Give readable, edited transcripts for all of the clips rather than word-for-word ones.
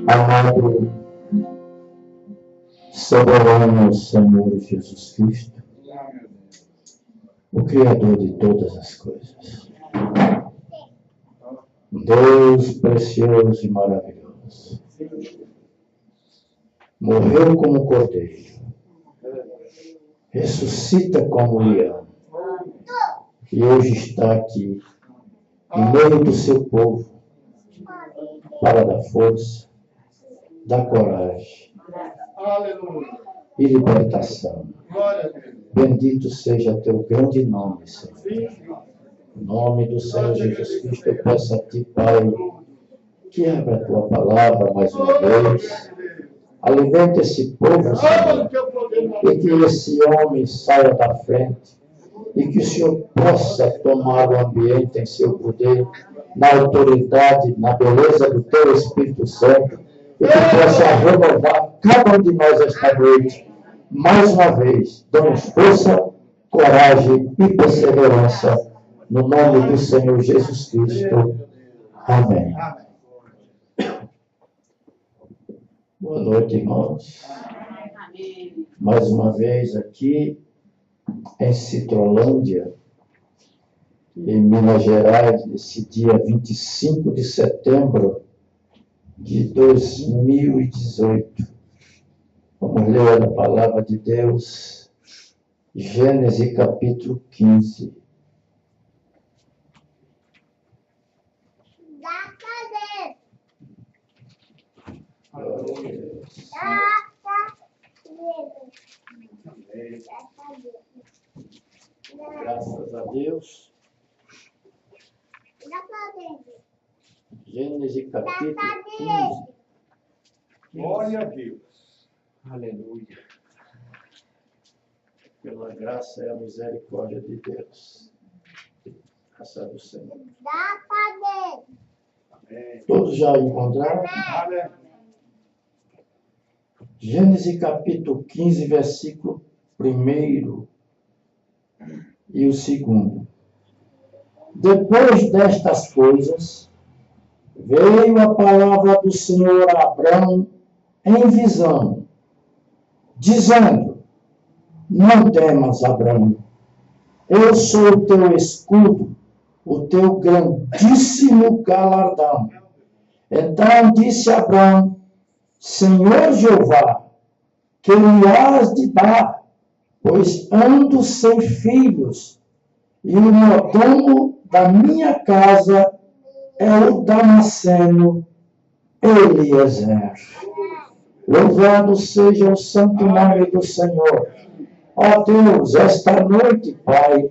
Amado, soberano Senhor Jesus Cristo, o Criador de todas as coisas, Deus precioso e maravilhoso, morreu como cordeiro, ressuscita como leão, e hoje está aqui, em meio do seu povo, para dar força, dar coragem e libertação. Bendito seja teu grande nome, Senhor. Em nome do Senhor Jesus Cristo, eu peço a ti, Pai, que abra a tua palavra mais uma vez. Alimente esse povo, Senhor, e que esse homem saia da frente, e que o Senhor possa tomar o ambiente em seu poder, na autoridade, na beleza do teu Espírito Santo, e que possa renovar cada um de nós esta noite, mais uma vez, dando força, coragem e perseverança, no nome do Senhor Jesus Cristo. Amém. Boa noite, irmãos. Mais uma vez aqui em Citrolândia, em Minas Gerais, nesse dia 25 de setembro de 2018. Vamos ler a palavra de Deus, Gênesis capítulo 15. Graças a Deus. Gênesis capítulo 15. Glória a Deus. Aleluia. Pela graça e a misericórdia de Deus. Graças do Senhor. Amém. Todos já encontraram? Amém. Gênesis capítulo 15, versículo 1 e o 2. Depois destas coisas, veio a palavra do Senhor a Abrão em visão, dizendo: não temas, Abrão, eu sou o teu escudo, o teu grandíssimo galardão. Então disse Abrão: Senhor Jeová, que me has de dar, pois ando sem filhos, e o mordomo da minha casa é o Damasceno Eliezer. Louvado seja o santo nome do Senhor. Ó Deus, esta noite, Pai,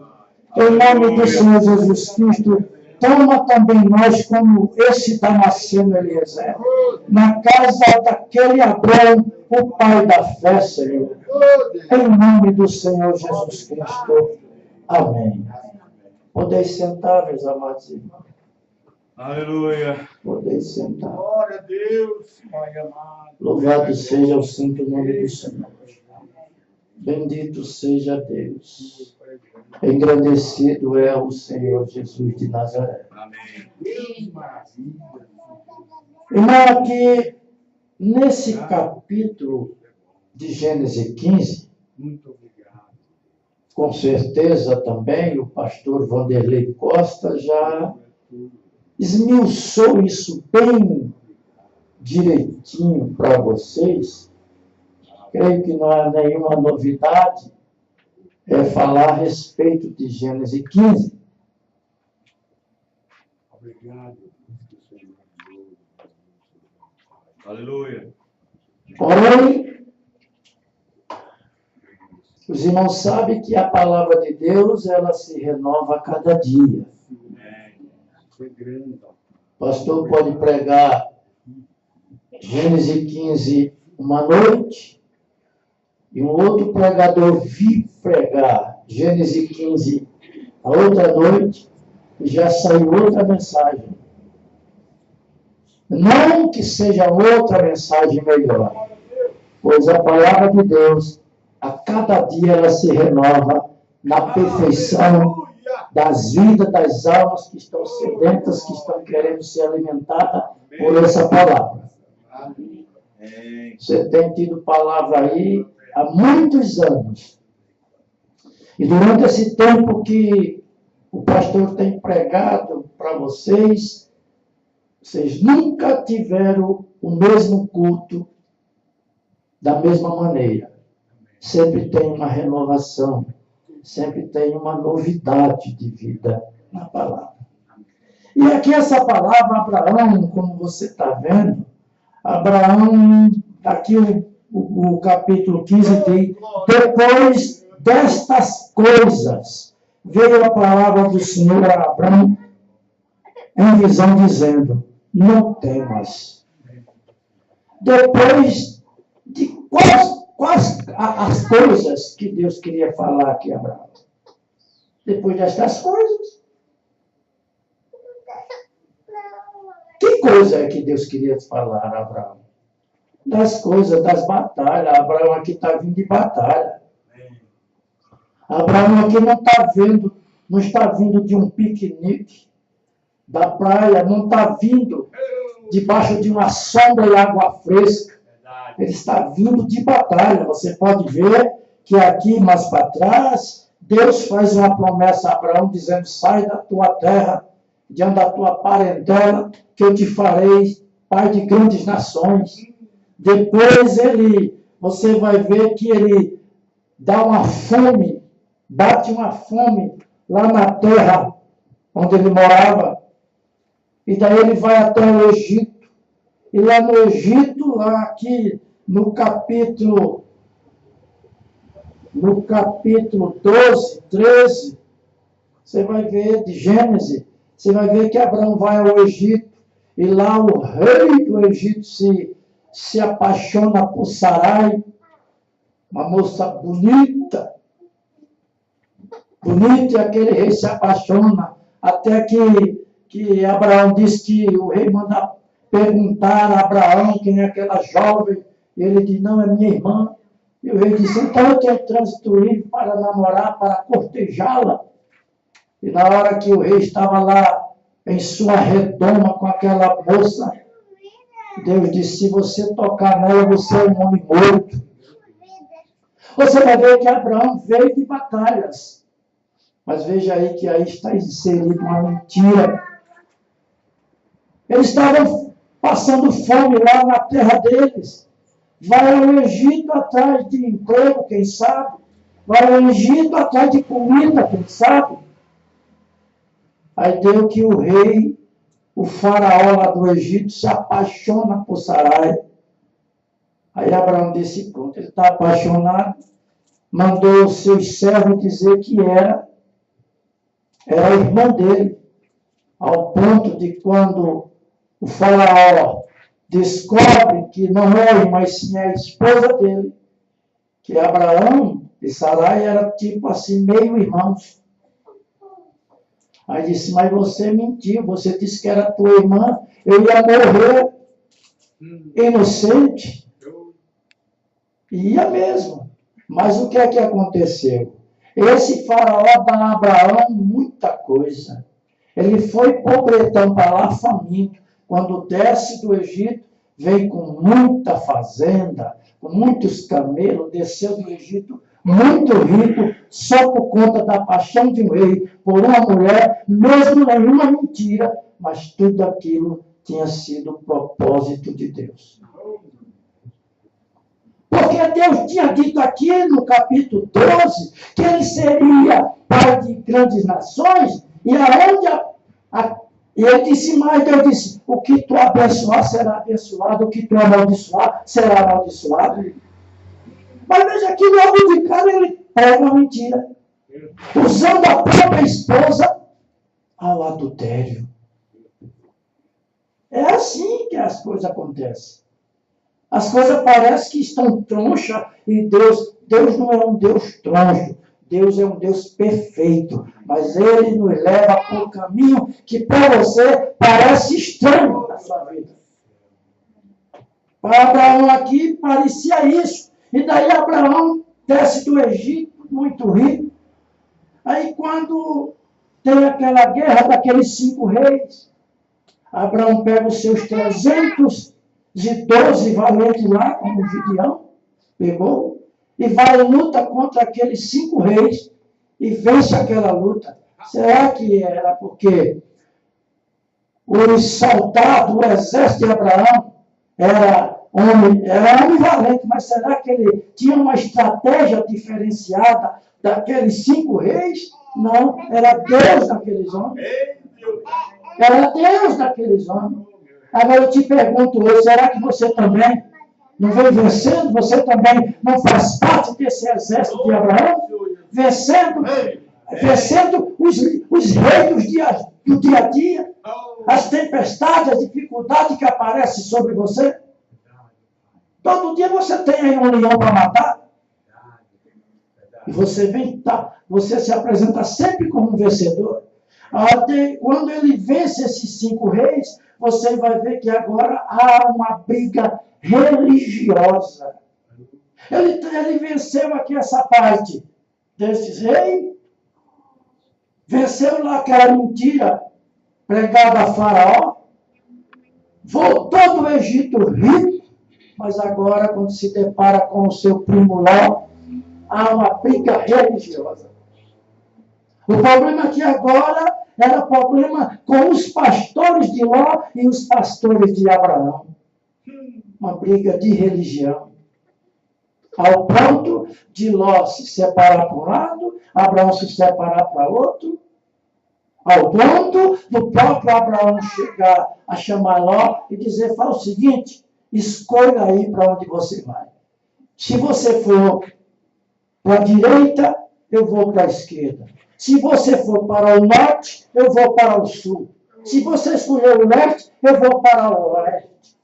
em nome do Senhor Jesus Cristo, toma também nós como esse Damasceno Eliezer, na casa daquele Abrão, o pai da fé, Senhor. Em nome do Senhor Jesus Cristo. Amém. Podeis sentar, meus amados irmãos. Aleluia. Podeis sentar. Glória a Deus, Pai amado. Louvado seja o santo nome do Senhor. Bendito seja Deus. Engrandecido é o Senhor Jesus de Nazaré. Amém. Deus, maravilha. Irmão, aqui nesse capítulo de Gênesis 15, Muito obrigado. com certeza também o pastor Vanderlei Costa já esmiuçou isso bem direitinho para vocês. Creio que não há nenhuma novidade falar a respeito de Gênesis 15. Obrigado. Aleluia. Porém, os irmãos sabem que a palavra de Deus, ela se renova a cada dia. Foi grande. O pastor pode pregar Gênesis 15 uma noite, e um outro pregador vir pregar Gênesis 15 a outra noite, e já saiu outra mensagem. Não que seja outra mensagem melhor, pois a palavra de Deus, a cada dia ela se renova na perfeição das vidas das almas que estão sedentas, que estão querendo ser alimentadas por essa palavra. Você tem tido palavra aí há muitos anos. E durante esse tempo que o pastor tem pregado para vocês, vocês nunca tiveram o mesmo culto da mesma maneira. Sempre tem uma renovação, sempre tem uma novidade de vida na palavra. E aqui essa palavra, Abraão, como você está vendo, Abraão, aqui o capítulo 15 diz, depois destas coisas, veio a palavra do Senhor a Abraão em visão dizendo, não temas. Depois de quais as coisas que Deus queria falar aqui a Abraão? Depois destas coisas. Que coisa é que Deus queria falar a Abraão? Das coisas, das batalhas. Abraão aqui está vindo de batalha. Abraão aqui não está vindo de um piquenique da praia, não está vindo debaixo de uma sombra e água fresca. Ele está vindo de batalha. Você pode ver que aqui, mais para trás, Deus faz uma promessa a Abraão, dizendo, sai da tua terra, diante da tua parentela, que eu te farei pai de grandes nações. Depois você vai ver que ele dá uma fome, bate uma fome lá na terra onde ele morava. E daí ele vai até o Egito. E lá no Egito, lá aqui no capítulo 12, 13, você vai ver de Gênesis, você vai ver que Abraão vai ao Egito, e lá o rei do Egito se apaixona por Sarai, uma moça bonita, e aquele rei se apaixona, até que Abraão diz que o rei manda perguntar a Abraão quem é aquela jovem, e ele diz, não, é minha irmã. E o rei disse, então eu tenho trânsito livre para namorar, para cortejá-la. E na hora que o rei estava lá em sua redoma com aquela moça, Deus disse, se você tocar nela, você é um homem morto. Você vai ver que Abraão veio de batalhas. Mas veja aí que aí está inserida uma mentira. Eles estavam passando fome lá na terra deles. Vai ao Egito atrás de emprego, quem sabe? Vai ao Egito atrás de comida, quem sabe? Aí deu que o rei, o faraó lá do Egito, se apaixona por Sarai. Aí Abraão disse, pronto, ele está apaixonado, mandou os seus servos dizer que era a irmã dele, ao ponto de quando o faraó descobre que não é a irmã, sim é a esposa dele, que Abraão e Sarai era tipo assim, meio irmãos. Aí disse, mas você mentiu, você disse que era tua irmã, eu ia morrer inocente. E ia mesmo. Mas o que é que aconteceu? Esse faraó dá a Abraão muita coisa. Ele foi pobretão para lá, faminto. Quando desce do Egito, vem com muita fazenda, com muitos camelos, desceu do Egito muito rico, só por conta da paixão de um rei por uma mulher, mesmo nenhuma mentira, mas tudo aquilo tinha sido o propósito de Deus. Porque Deus tinha dito aqui no capítulo 12 que ele seria pai de grandes nações, e aonde e ele disse mais, Deus disse, o que tu abençoar será abençoado, o que tu amaldiçoar será amaldiçoado. Mas veja que logo de cara ele pega uma mentira, usando a própria esposa ao adultério. É assim que as coisas acontecem. As coisas parecem que estão tronchas e Deus não é um Deus troncho. Deus é um Deus perfeito. Mas Ele nos leva por um caminho que para você parece estranho na sua vida. Para Abraão aqui parecia isso. E daí Abraão desce do Egito, muito rico. Aí quando tem aquela guerra daqueles 5 reis, Abraão pega os seus 312 valentes lá, como Gideão pegou, e vai em luta contra aqueles 5 reis e vence aquela luta. Será que era porque os soldados, o exército de Abraão era homem valente, mas será que ele tinha uma estratégia diferenciada daqueles 5 reis? Não, era Deus daqueles homens. Era Deus daqueles homens. Agora eu te pergunto hoje, será que você também não vem vencendo? Você também não faz parte desse exército de Abraão? Vencendo os reis do dia a dia, as tempestades, as dificuldades que aparecem sobre você. Todo dia você tem aí um leão para matar. E você se apresenta sempre como um vencedor. Até quando ele vence esses 5 reis, você vai ver que agora há uma briga religiosa. Ele venceu aqui essa parte desses reis, venceu lá aquela mentira pregada a Faraó, voltou do Egito rico, mas agora, quando se depara com o seu primo Ló, há uma briga religiosa. O problema aqui agora era problema com os pastores de Ló e os pastores de Abraão. Uma briga de religião. Ao ponto de Ló se separar para um lado, Abraão se separar para outro, ao ponto do próprio Abraão chegar a chamar Ló e dizer, fala o seguinte, escolha aí para onde você vai. Se você for para a direita, eu vou para a esquerda. Se você for para o norte, eu vou para o sul. Se você escolher o leste, eu vou para o oeste.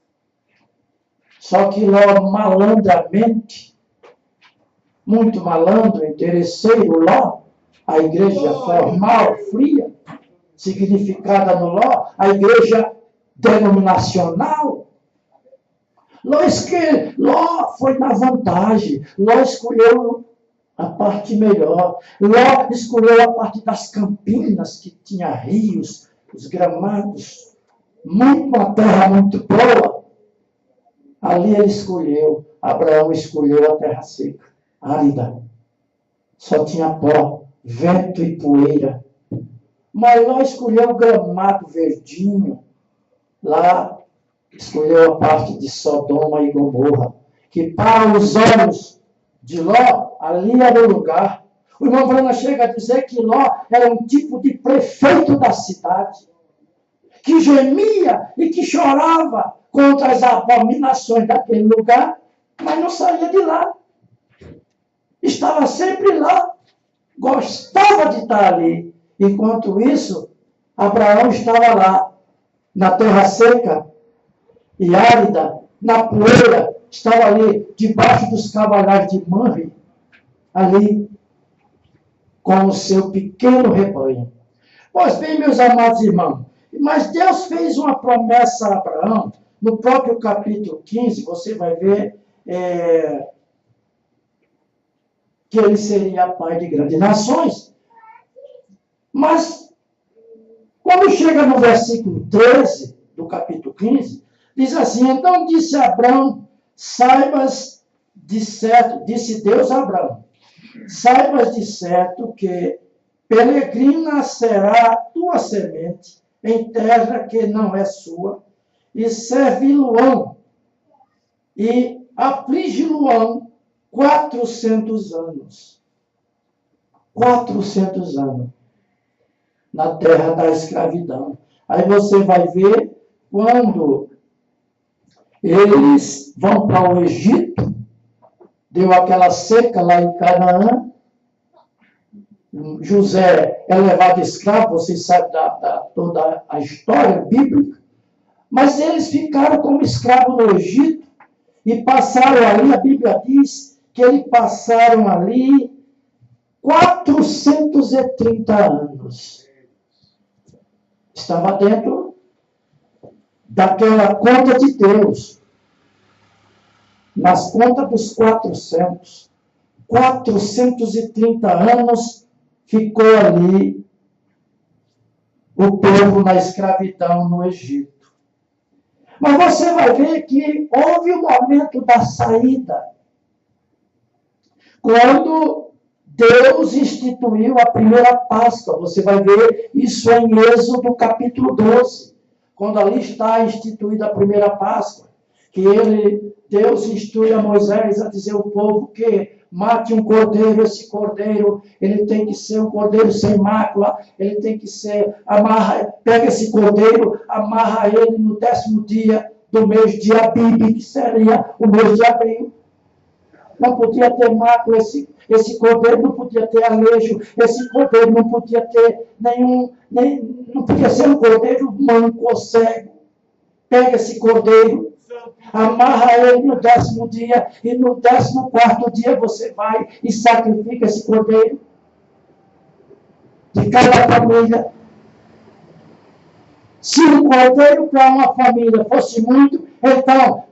Só que Ló, malandramente, muito malandro, interesseiro, Ló, a igreja formal, fria, significada no Ló, a igreja denominacional. Ló foi na vantagem. Ló escolheu a parte melhor. Ló escolheu a parte das campinas, que tinha rios, os gramados, uma terra muito boa. Ali ele escolheu. Abraão escolheu a terra seca, árida. Só tinha pó, vento e poeira. Mas Ló escolheu o gramado verdinho. Lá escolheu a parte de Sodoma e Gomorra, que para os olhos de Ló, ali era o lugar. O irmão Brana chega a dizer que Ló era um tipo de prefeito da cidade, que gemia e que chorava contra as abominações daquele lugar, mas não saía de lá. Estava sempre lá, gostava de estar ali. Enquanto isso, Abraão estava lá, na terra seca e árida, na poeira, estava ali, debaixo dos cavaleiros de Mamre, ali, com o seu pequeno rebanho. Pois bem, meus amados irmãos, mas Deus fez uma promessa a Abraão, no próprio capítulo 15, você vai ver que ele seria pai de grandes nações. Mas, quando chega no versículo 13 do capítulo 15, diz assim, então disse Abraão, saibas de certo, disse Deus a Abraão, saibas de certo que peregrina será a tua semente em terra que não é sua, e servi-lo-ão, e afligi-lo-ão 400 anos. 400 anos. Na terra da escravidão. Aí você vai ver quando eles vão para o Egito, deu aquela seca lá em Canaã, José é levado escravo, vocês sabem toda a história bíblica, mas eles ficaram como escravos no Egito, E passaram ali, a Bíblia diz que eles passaram ali 430 anos. Estava dentro daquela conta de Deus. Nas contas dos 430 anos ficou ali o povo na escravidão no Egito. Mas você vai ver que houve o momento da saída. Quando Deus instituiu a primeira Páscoa. Você vai ver isso em Êxodo capítulo 12. Quando ali está instituída a primeira Páscoa. Que Deus instrui a Moisés a dizer ao povo que mate um cordeiro. Esse cordeiro, ele tem que ser um cordeiro sem mácula. Ele tem que ser, pega esse cordeiro, amarra ele no 10º dia do mês de Abib, que seria o mês de abril. Não podia ter mácula, esse cordeiro não podia ter alejo, esse cordeiro não podia ter não podia ser um cordeiro manco ou cego. Pega esse cordeiro, amarra ele no 10º dia, e no 14º dia você vai e sacrifica esse cordeiro de cada família. Se um cordeiro para uma família fosse muito, então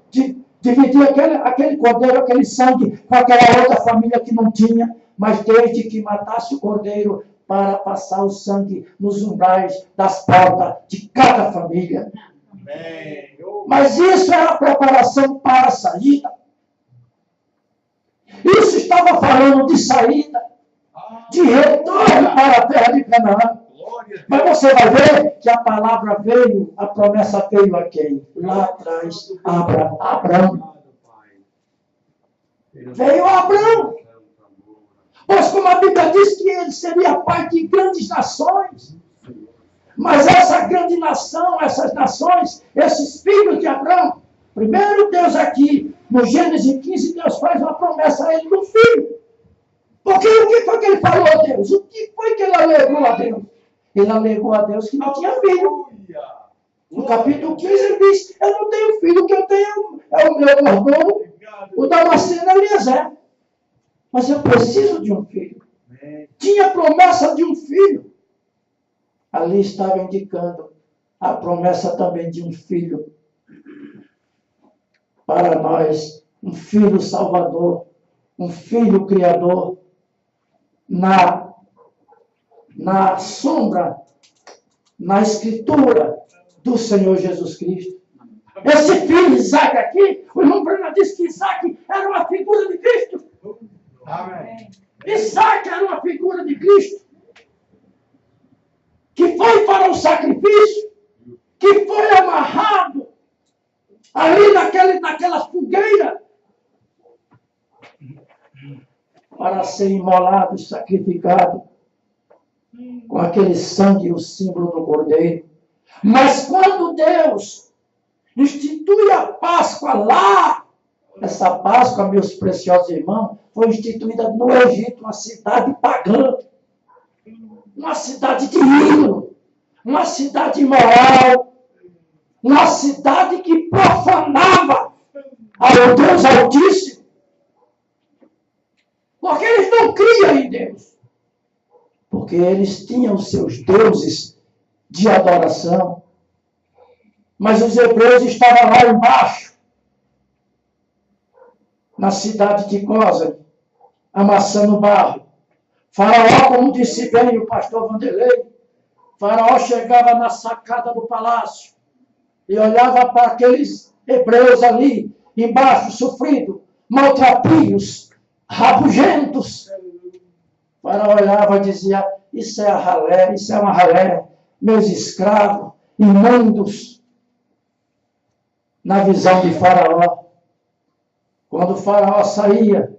dividir aquele cordeiro, aquele sangue com aquela outra família que não tinha, mas desde que matasse o cordeiro para passar o sangue nos umbrais das portas de cada família. Amém. Mas isso era a preparação para a saída. Isso estava falando de saída, de retorno para a terra de Canaã. Mas você vai ver que a palavra veio, a promessa veio a quem? Lá atrás, Abraão. Veio a Abraão. Pois como a Bíblia diz que ele seria pai de grandes nações. Mas essa grande nação, essas nações, esses filhos de Abraão, primeiro Deus aqui, no Gênesis 15, Deus faz uma promessa a ele do filho. Porque o que foi que ele falou a Deus? O que foi que ele alegou a Deus? Ele alegou a Deus que não tinha filho. No capítulo 15 ele diz, eu não tenho filho, o que eu tenho é o meu mordomo, o Damasceno Eliezer. Mas eu preciso de um filho. Tinha promessa de um filho. Ali estava indicando a promessa também de um filho para nós, um filho salvador, um filho criador, na sombra, na escritura do Senhor Jesus Cristo. Esse filho Isaac aqui, o irmão Bruna disse que Isaac era uma figura de Cristo. Amém. Isaac era uma figura de Cristo, que foi para o sacrifício, que foi amarrado ali naquela fogueira para ser imolado e sacrificado com aquele sangue, o símbolo do cordeiro. Mas quando Deus institui a Páscoa lá, essa Páscoa, meus preciosos irmãos, foi instituída no Egito, uma cidade pagã, uma cidade de ídolo, uma cidade imoral, uma cidade que profanava ao Deus Altíssimo. Porque eles não criam em Deus. Porque eles tinham seus deuses de adoração. Mas os hebreus estavam lá embaixo, na cidade de Cósare, amassando barro. Faraó, como disse bem o pastor Vanderlei, Faraó chegava na sacada do palácio e olhava para aqueles hebreus ali, embaixo, sofridos, maltrapilhos, rabugentos. Faraó olhava e dizia, isso é a ralé, isso é uma ralé, meus escravos, imundos. Na visão de Faraó, quando Faraó saía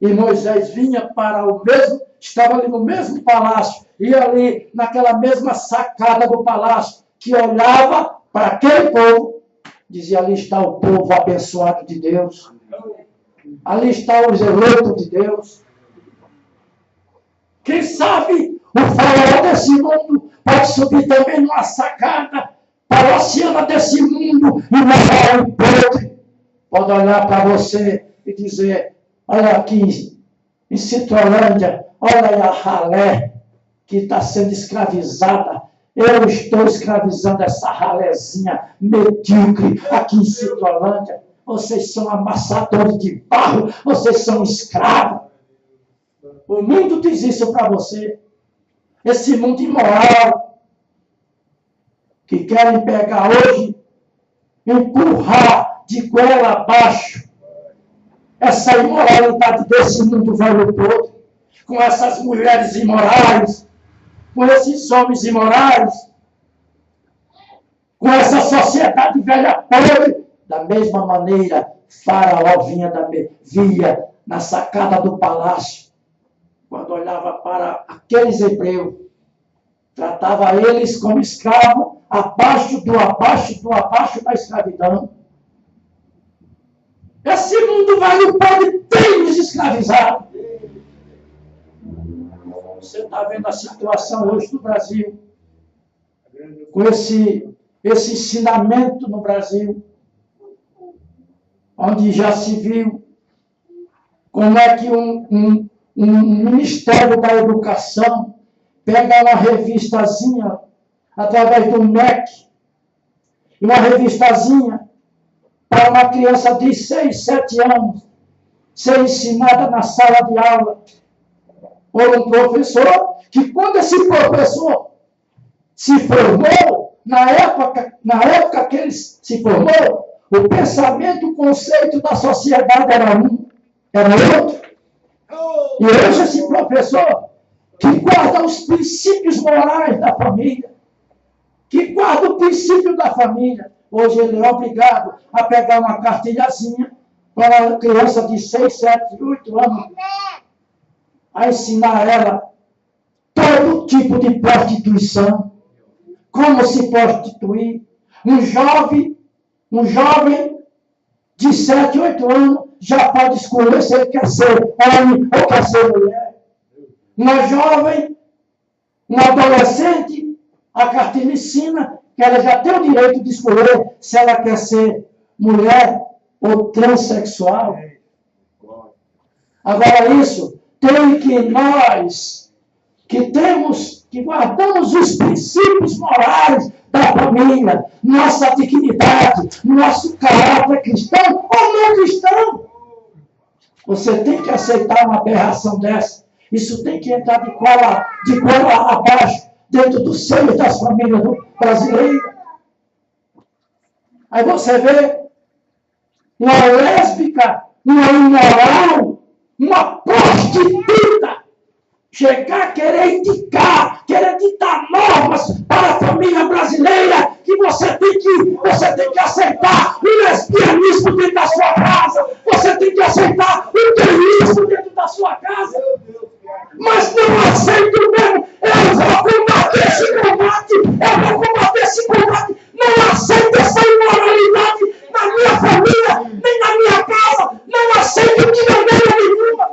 e Moisés vinha para o mesmo, estava ali no mesmo palácio, e ali naquela mesma sacada do palácio, que olhava para aquele povo, dizia, ali está o povo abençoado de Deus, ali está os eleitos de Deus. Quem sabe o Faraó desse mundo pode subir também numa sacada para o oceano desse mundo e levar o podre. pode olhar para você e dizer, olha aqui, em Citrolândia, olha aí a ralé que está sendo escravizada. Eu estou escravizando essa ralézinha medíocre aqui em Citrolândia. Vocês são amassadores de barro, vocês são escravos. O mundo diz isso para você. Esse mundo imoral que querem pegar hoje, empurrar de goela abaixo essa imoralidade desse mundo velho todo, com essas mulheres imorais, com esses homens imorais, com essa sociedade velha podre. Da mesma maneira, Faraó via na sacada do palácio, quando olhava para aqueles hebreus, tratava eles como escravos, abaixo da escravidão. Esse mundo velho podre tem nos escravizado. Você está vendo a situação hoje do Brasil, com esse ensinamento no Brasil, onde já se viu como é que um Ministério da Educação pega uma revistazinha através do MEC, uma revistazinha para uma criança de 6, 7 anos ser ensinada na sala de aula por um professor, que quando esse professor se formou, na época que ele se formou, o pensamento, o conceito da sociedade era outro. E hoje esse professor, que guarda os princípios morais da família, que guarda o princípio da família, hoje ele é obrigado a pegar uma cartilhazinha para uma criança de 6, 7, 8 anos, a ensinar ela todo tipo de prostituição, como se prostituir. Um jovem de 7, 8 anos já pode escolher se ele quer ser homem ou quer ser mulher. Uma jovem, um adolescente, a cartilha ensina que ela já tem o direito de escolher se ela quer ser mulher ou transexual. Agora isso tem que nós, que guardamos os princípios morais da família, nossa dignidade, nosso caráter cristão ou não cristão. Você tem que aceitar uma aberração dessa. Isso tem que entrar de goela abaixo, dentro do seio das famílias brasileiras. Aí você vê uma lésbica, uma imoral, uma prostituta chegar a querer ditar normas para a família brasileira, que você tem que aceitar o lesbianismo dentro da sua casa, você tem que aceitar o teísmo dentro da sua casa. Mas não aceito mesmo. Eu vou combater esse combate. Não aceito essa imoralidade na minha família, nem na minha casa. Não aceito de maneira nenhuma.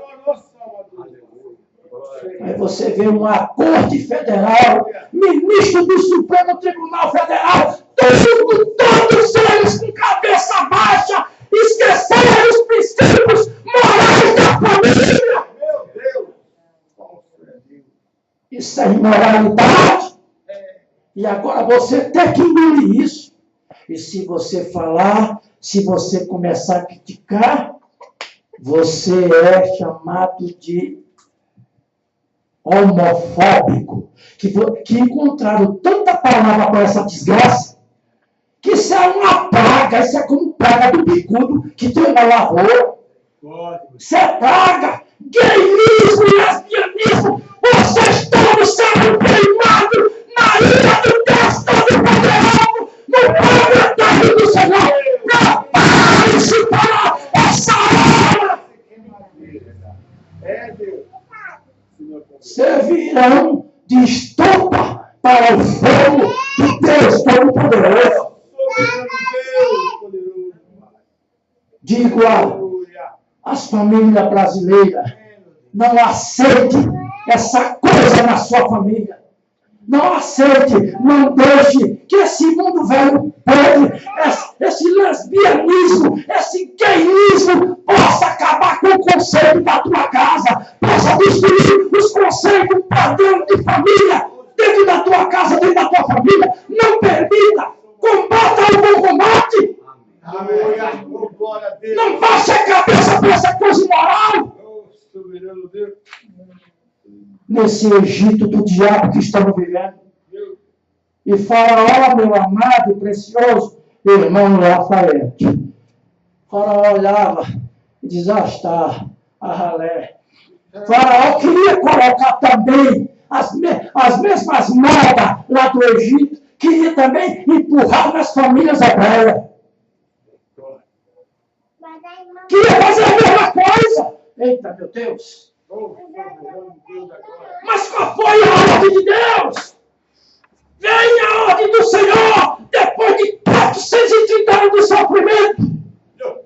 Aí você vê uma Corte Federal, ministro do Supremo Tribunal Federal, todos eles com cabeça baixa, esqueceram os princípios morais da família. Isso é imoralidade. E agora você tem que engolir isso. E se você falar, se você começar a criticar, você é chamado de homofóbico. Que encontraram tanta palavra para essa desgraça, que isso é uma praga. Isso é como praga do bicudo que tem na lavoura. Isso é praga. Gayismo e lesbianismo. Vocês todos sendo queimados na ira do Deus Todo-Poderoso, no planetário do Senhor. Prepare-se para essa hora. Servirão de estopa para o fogo do Deus Todo-Poderoso. Digo às famílias brasileiras, não aceite essa coisa na sua família. Não aceite, não deixe que esse mundo velho podre, esse lesbianismo, esse gayismo possa acabar com o conceito da tua casa, possa destruir os conceitos padrão de família, dentro da tua casa, dentro da tua família. Não permita, combata o bom combate. Não baixe a cabeça para essa coisa imoral. Nesse Egito do diabo que estamos vivendo. E Faraó, meu amado e precioso irmão Lafayette. Faraó olhava e dizia, está, a ralé. Faraó queria colocar também as mesmas modas lá do Egito, queria também empurrar nas famílias hebreias. Queria fazer a mesma coisa. Eita, meu Deus. Mas qual foi a ordem de Deus? Vem a ordem do Senhor depois de 430 anos de sofrimento.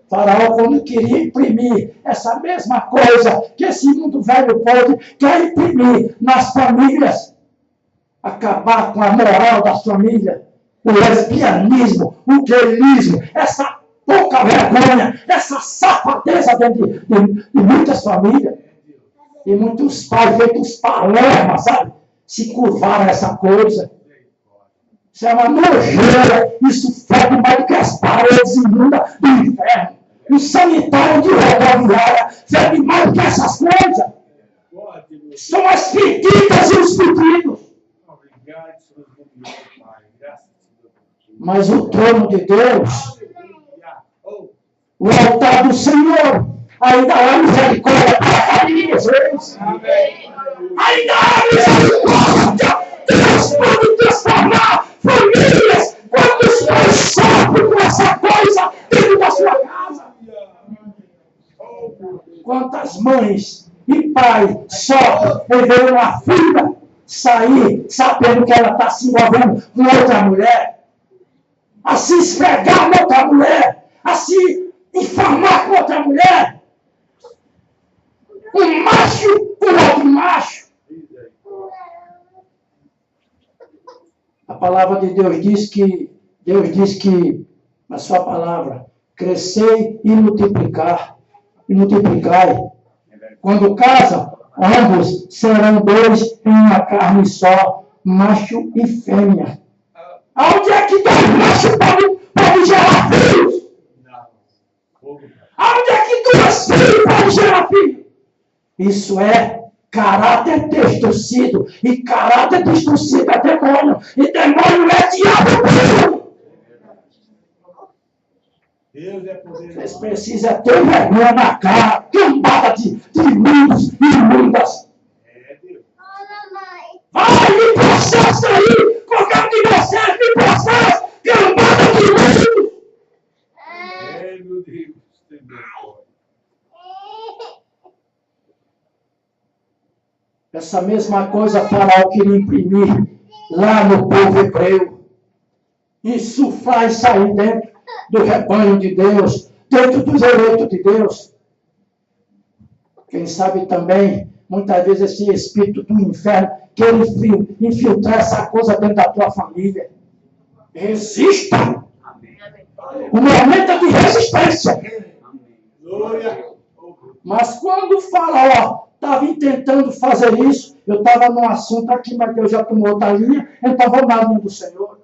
Faraó, quando queria imprimir essa mesma coisa que esse mundo velho pode, quer imprimir nas famílias, acabar com a moral das famílias, o lesbianismo, o gayismo, essa pouca vergonha, essa safadeza dentro de muitas famílias. E muitos pais, feitos palermas, sabe? Se curvaram a essa coisa. Isso é uma nojeira. Isso fede mais do que as paredes imundas do inferno. O sanitário de rodoviária fede mais do que essas coisas. São as pedidas e os pedidos. Mas o trono de Deus, o altar do Senhor, ainda há misericórdia para a família, Jesus. Ainda há misericórdia. Deus pode transformar famílias quando os pais sofrem com essa coisa dentro da sua casa. Quantas mães e pais sofrem em ver uma filha sair sabendo que ela está se envolvendo com outra mulher, a se esfregar com outra mulher, a se infamar com outra mulher. Um macho com outro macho. A palavra de Deus diz que, na sua palavra, crescei e multiplicai. Quando casam, ambos serão dois em uma carne só, macho e fêmea. Aonde é que dois machos podem gerar filhos? Aonde é que duas filhas podem gerar filhos? Isso é caráter distorcido. E caráter distorcido é demônio. E demônio é diabo. Vocês precisam ter vergonha na cara. Cambada de imundos e imundas. Vai, me processa aí. Qualquer um de vocês me processa. Cambada de imundos. Meu Deus. Essa mesma coisa Faraó queria imprimir lá no povo hebreu. Insuflar e sair dentro do rebanho de Deus, dentro dos eleitos de Deus. Quem sabe também, muitas vezes, esse espírito do inferno quer infiltrar essa coisa dentro da tua família. Resista! O momento é de resistência. Mas quando o Faraó estava tentando fazer isso, eu estava num assunto aqui, mas Deus já tomou outra linha, então vamos na linha do Senhor.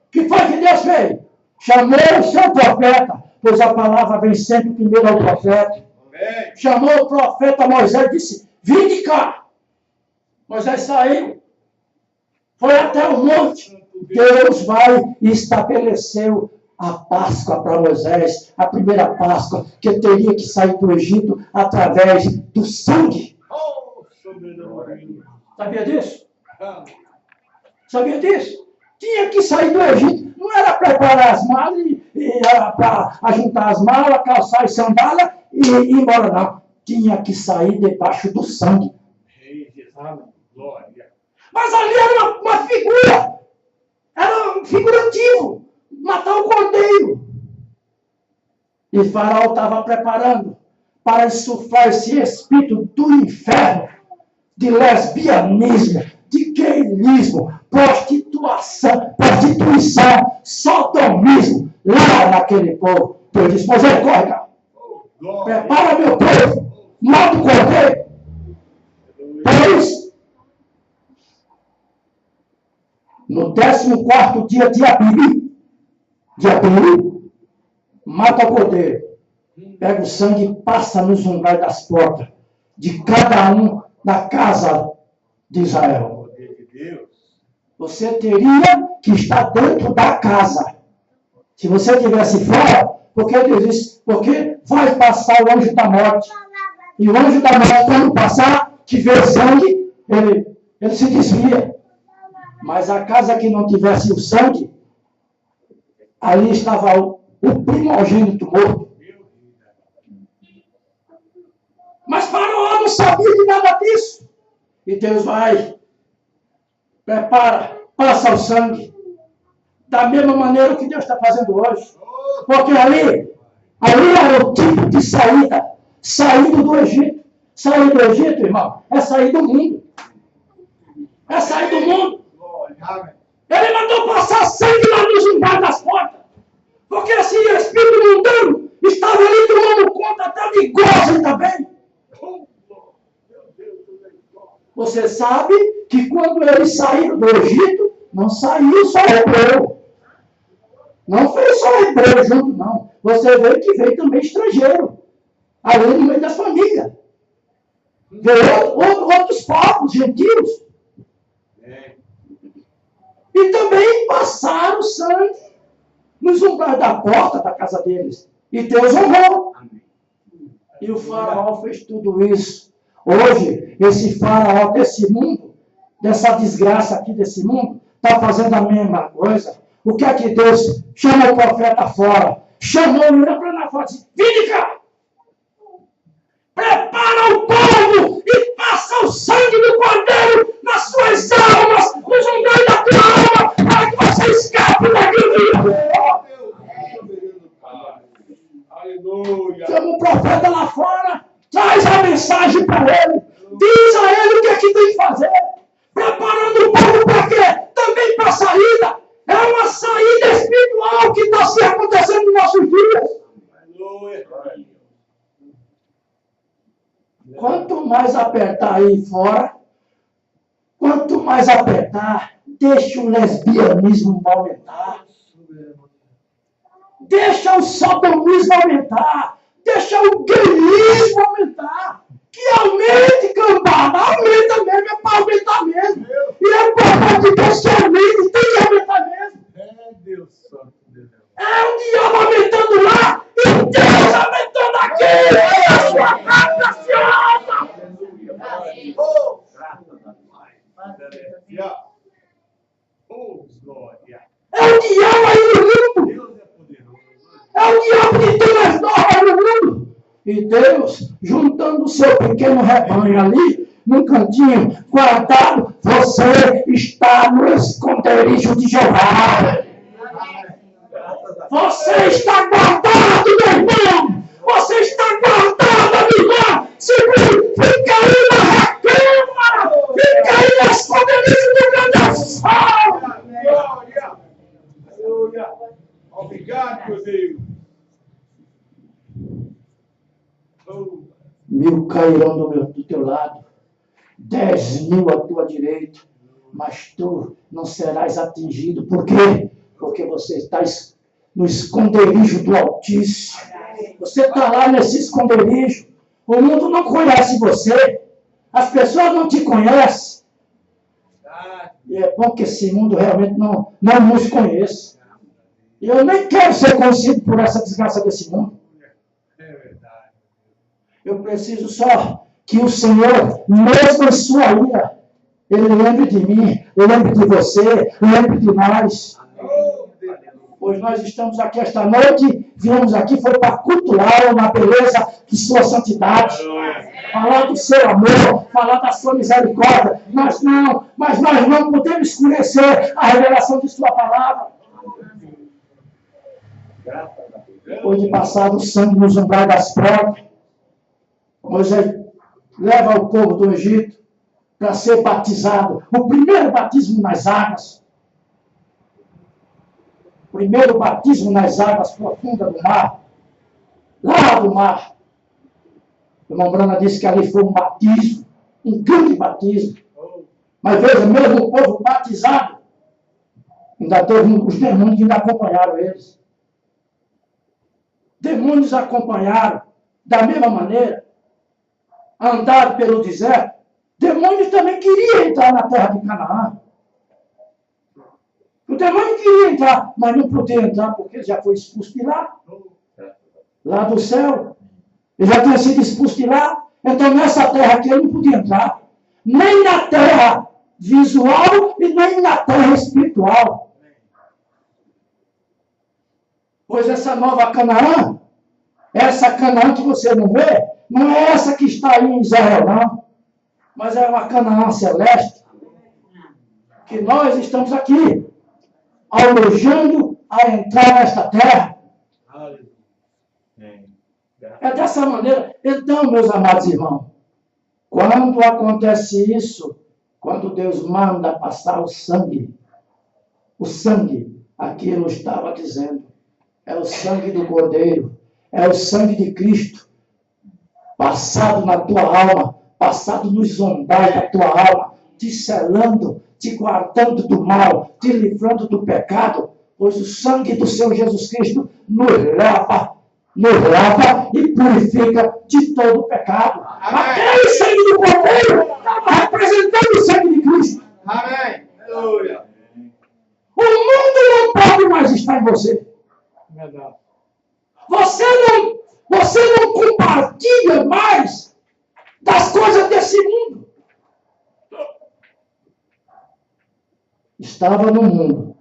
O que foi que Deus fez? Chamou o seu profeta, pois a palavra vem sempre primeiro ao profeta. Chamou o profeta Moisés e disse, vinde cá. Moisés saiu, foi até o monte. Deus vai e estabeleceu a Páscoa para Moisés, a primeira Páscoa, que teria que sair do Egito através do sangue. Sabia disso? Sabia disso? Tinha que sair do Egito. Não era preparar as malas para ajuntar as malas, calçar as sandálias e ir embora, não. Tinha que sair debaixo do sangue. Mas ali era uma figura. Era um figurativo. Matar o cordeiro. E Faraó estava preparando para insuflar esse espírito do inferno de lesbianismo, de gayismo, prostituição, sodomismo, lá naquele povo. Deus disse, misericórdia, prepara meu povo, mata o cordeiro. Pois, no 14º dia de abril, mata o cordeiro, pega o sangue e passa nos umbrais das portas de cada um da casa de Israel. Você teria que estar dentro da casa. Se você estivesse fora, porque Deus disse, porque vai passar o anjo da morte. E o anjo da morte, quando passar, que vê sangue, ele se desvia. Mas a casa que não tivesse o sangue, ali estava o primogênito morto. Mas Faraó não sabia de nada disso. E Deus vai, prepara, passa o sangue. Da mesma maneira que Deus está fazendo hoje. Porque ali era o tipo de saída. Saída do Egito. Sair do Egito, irmão, é sair do mundo. É sair do mundo. Ele mandou passar sangue lá nos umbrais das portas. Porque assim o espírito mundano estava ali tomando conta até de Gósen também. Você sabe que quando eles saíram do Egito, não saiu só hebreu. Não foi só hebreu junto, não. Você vê que veio também estrangeiro. Ali no meio das famílias. Veio outros povos, gentios. E também passaram sangue nos umbrais da porta da casa deles. E Deus honrou. E o faraó fez tudo isso. Hoje, esse faraó desse mundo, dessa desgraça aqui desse mundo, está fazendo a mesma coisa. O que é que Deus chama o profeta fora? Chamou ele para na fora e disse, vem cá! Prepara o povo e passa o sangue do cordeiro nas suas almas, nos umbrais da tua alma, para que você escape daquilo. Chama o profeta lá fora, traz a mensagem para ele, diz a ele o que é que tem que fazer, preparando o povo para quê? Também para a saída. É uma saída espiritual que está se acontecendo nos nossos dias. Quanto mais apertar aí fora, quanto mais apertar, deixa o lesbianismo aumentar. Deixa o sodomismo aumentar. Deixa o gayismo aumentar. Que aumente, cambada. Aumenta mesmo, é para aumentar mesmo. E é para de Deus que aumente, tem que aumentar mesmo. É Deus Santo. É o diabo aumentando lá e Deus aumentando aqui. É a sua casa preciosa. É o diabo aí no mundo. É o diabo que tem as normas no mundo. E Deus, juntando o seu pequeno rebanho ali, num cantinho, guardado, você está no esconderijo de Jeová. Você está guardado, meu irmão. Você está guardado, minha irmã. Fica aí na recâmara. Fica aí no esconderijo do grande sol. Glória. Aleluia. Obrigado, meu Deus. 1000 cairão do teu lado, 10.000 à tua direita, mas tu não serás atingido. Por quê? Porque você está no esconderijo do Altíssimo. Você está lá nesse esconderijo. O mundo não conhece você. As pessoas não te conhecem. E é bom que esse mundo realmente não nos conheça. E eu nem quero ser conhecido por essa desgraça desse mundo. Eu preciso só que o Senhor, mesmo em sua ira, Ele lembre de mim, lembre de você, lembre de nós. Pois nós estamos aqui esta noite, viemos aqui, foi para cultuar na beleza de sua santidade. Falar do seu amor, falar da sua misericórdia. Mas nós não podemos escurecer a revelação de sua palavra. Depois de passar o sangue nos umbrais das portas, Moisés leva o povo do Egito para ser batizado. O primeiro batismo nas águas. O primeiro batismo nas águas profundas do mar. Lá do mar. O irmão Brana disse que ali foi um batismo. Um grande batismo. Mas veja, mesmo o povo batizado, ainda teve os demônios que ainda acompanharam eles. Demônios acompanharam da mesma maneira. Andaram pelo deserto. Demônios também queriam entrar na terra de Canaã. O demônio queria entrar, mas não podia entrar porque ele já foi expulso de lá. Lá do céu. Ele já tinha sido expulso de lá. Então nessa terra aqui ele não podia entrar. Nem na terra visual e nem na terra espiritual. Pois essa nova Canaã, essa Canaã que você não vê, não é essa que está aí em Israel, não. Mas é uma Canaã celeste. Que nós estamos aqui, almejando a entrar nesta terra. É dessa maneira. Então, meus amados irmãos, quando acontece isso, quando Deus manda passar o sangue, aquilo estava dizendo, é o sangue do Cordeiro, é o sangue de Cristo, passado na tua alma, passado nos zombais da tua alma, te selando, te guardando do mal, te livrando do pecado, pois o sangue do Senhor Jesus Cristo nos lava e purifica de todo o pecado. Aquele sangue do Cordeiro estava representando o sangue de Cristo. Amém. Aleluia. O mundo não pode mais estar em você. Verdade. Você não compartilha mais das coisas desse mundo. Estava no mundo,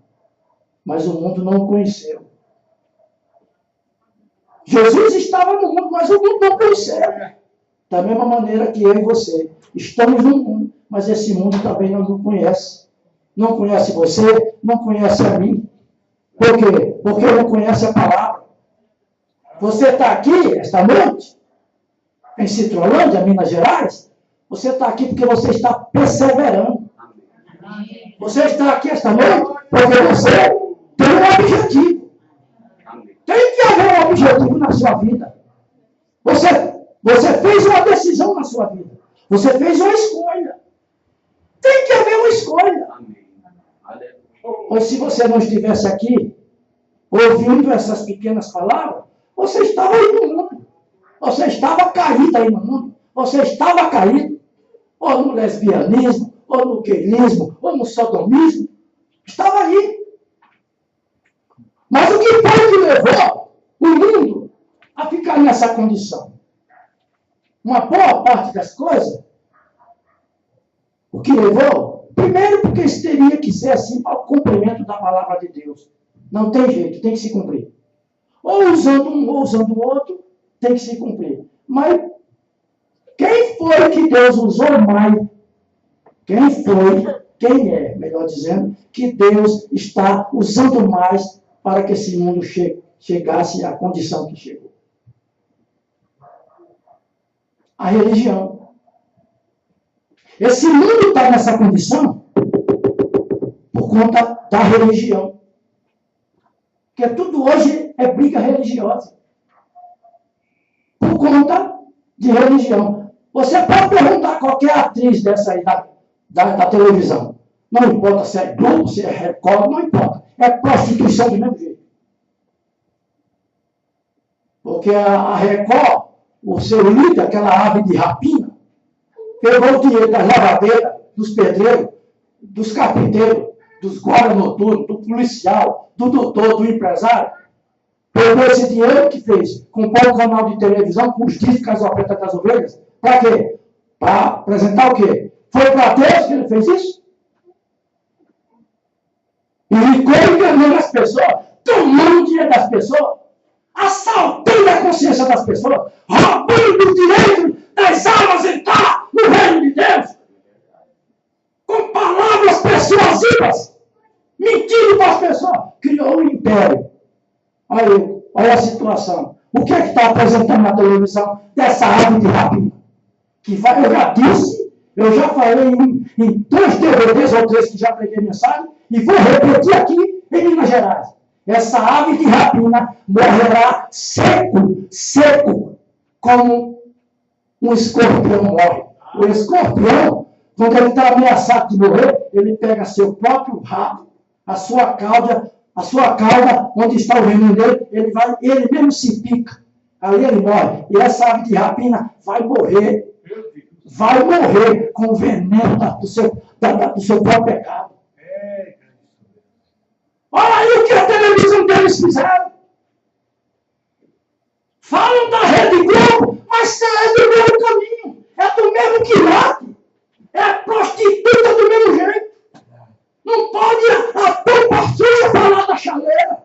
mas o mundo não o conheceu. Jesus estava no mundo, mas o mundo não o conheceu. Da mesma maneira que eu e você estamos no mundo, mas esse mundo também não nos conhece. Não conhece você, não conhece a mim. Por quê? Porque não conhece a palavra. Você está aqui esta noite, em Citrolândia, Minas Gerais. Você está aqui porque você está perseverando. Você está aqui esta noite porque você tem um objetivo. Tem que haver um objetivo na sua vida. Você fez uma decisão na sua vida. Você fez uma escolha. Tem que haver uma escolha. Pois se você não estivesse aqui, ouvindo essas pequenas palavras, você estava aí no mundo. Você estava caído aí no mundo. Você estava caído. Ou no lesbianismo, ou no gayismo, ou no sodomismo. Estava aí. Mas o que foi que levou o mundo a ficar nessa condição? Uma boa parte das coisas, o que levou? Primeiro, porque isso teria que ser assim para o cumprimento da palavra de Deus. Não tem jeito, tem que se cumprir. Ou usando um ou usando o outro, tem que se cumprir. Mas quem foi que Deus usou mais? Quem é, melhor dizendo, que Deus está usando mais para que esse mundo chegasse à condição que chegou? A religião. Esse mundo está nessa condição por conta da religião. Porque tudo hoje é briga religiosa. Por conta de religião. Você pode perguntar a qualquer atriz dessa aí da televisão. Não importa se é Globo, se é Record, não importa. É prostituição do mesmo jeito. Porque a Record, o seu líder, aquela ave de rapina, pegou o dinheiro das lavadeiras, dos pedreiros, dos carpinteiros, dos guardas noturnos, do policial, do doutor, do empresário. Pegou esse dinheiro que fez, comprou um canal de televisão com os discos das ofertas das ovelhas. Para quê? Para apresentar o quê? Foi para Deus que ele fez isso? E ficou enganando as pessoas, tomando o dinheiro das pessoas, assaltando a consciência das pessoas, roubando o direito das almas entrar no reino de Deus, com palavras persuasivas, mentindo para as pessoas, criou um império. Olha a situação. O que é que está apresentando na televisão dessa ave de rapina? Que vai, eu Eu já falei em 2 DVDs ou 3 que já preguei mensagem e vou repetir aqui em Minas Gerais. Essa ave de rapina morrerá seco, como um escorpião morre. O escorpião, quando ele está ameaçado de morrer, ele pega seu próprio rabo, a sua cauda, onde está o veneno dele, ele mesmo se pica. Ali ele morre. E essa ave de rapina vai morrer com o veneno do seu próprio pecado. Olha aí o que a televisão deles fizeram. Falam da Rede Globo, mas é do mesmo caminho. É do mesmo quilate. É prostituta do mesmo jeito. Não pode a tampa suja falar da chaleira.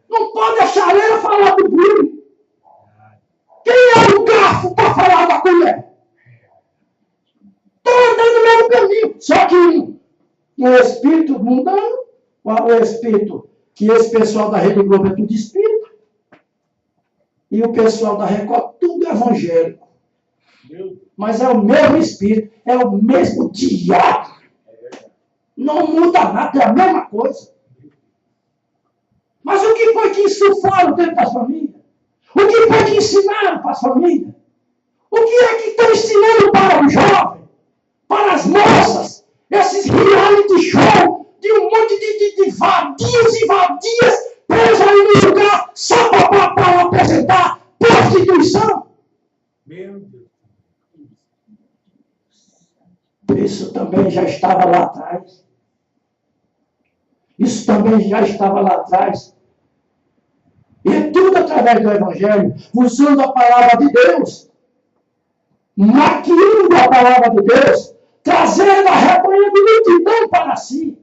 Não pode a chaleira falar do brilho. Quem é o garfo para falar da colher? Estão andando no mesmo caminho. Só que o espírito mundano, o espírito que esse pessoal da Rede Globo é tudo espírito, e o pessoal da Record tudo evangélico. Mas é o mesmo espírito, é o mesmo diabo. Não muda nada, é a mesma coisa. Mas o que foi que insuflaram dentro das famílias? O que foi que ensinaram para as famílias? O que é que estão ensinando para os jovens? Para as moças? Esses reality show de um monte de vadios e vadias presos aí no lugar só para apresentar prostituição. Meu Deus. Isso também já estava lá atrás. Isso também já estava lá atrás. E tudo através do Evangelho, usando a palavra de Deus, maquiando a palavra de Deus, trazendo a rebanho de multidão para si.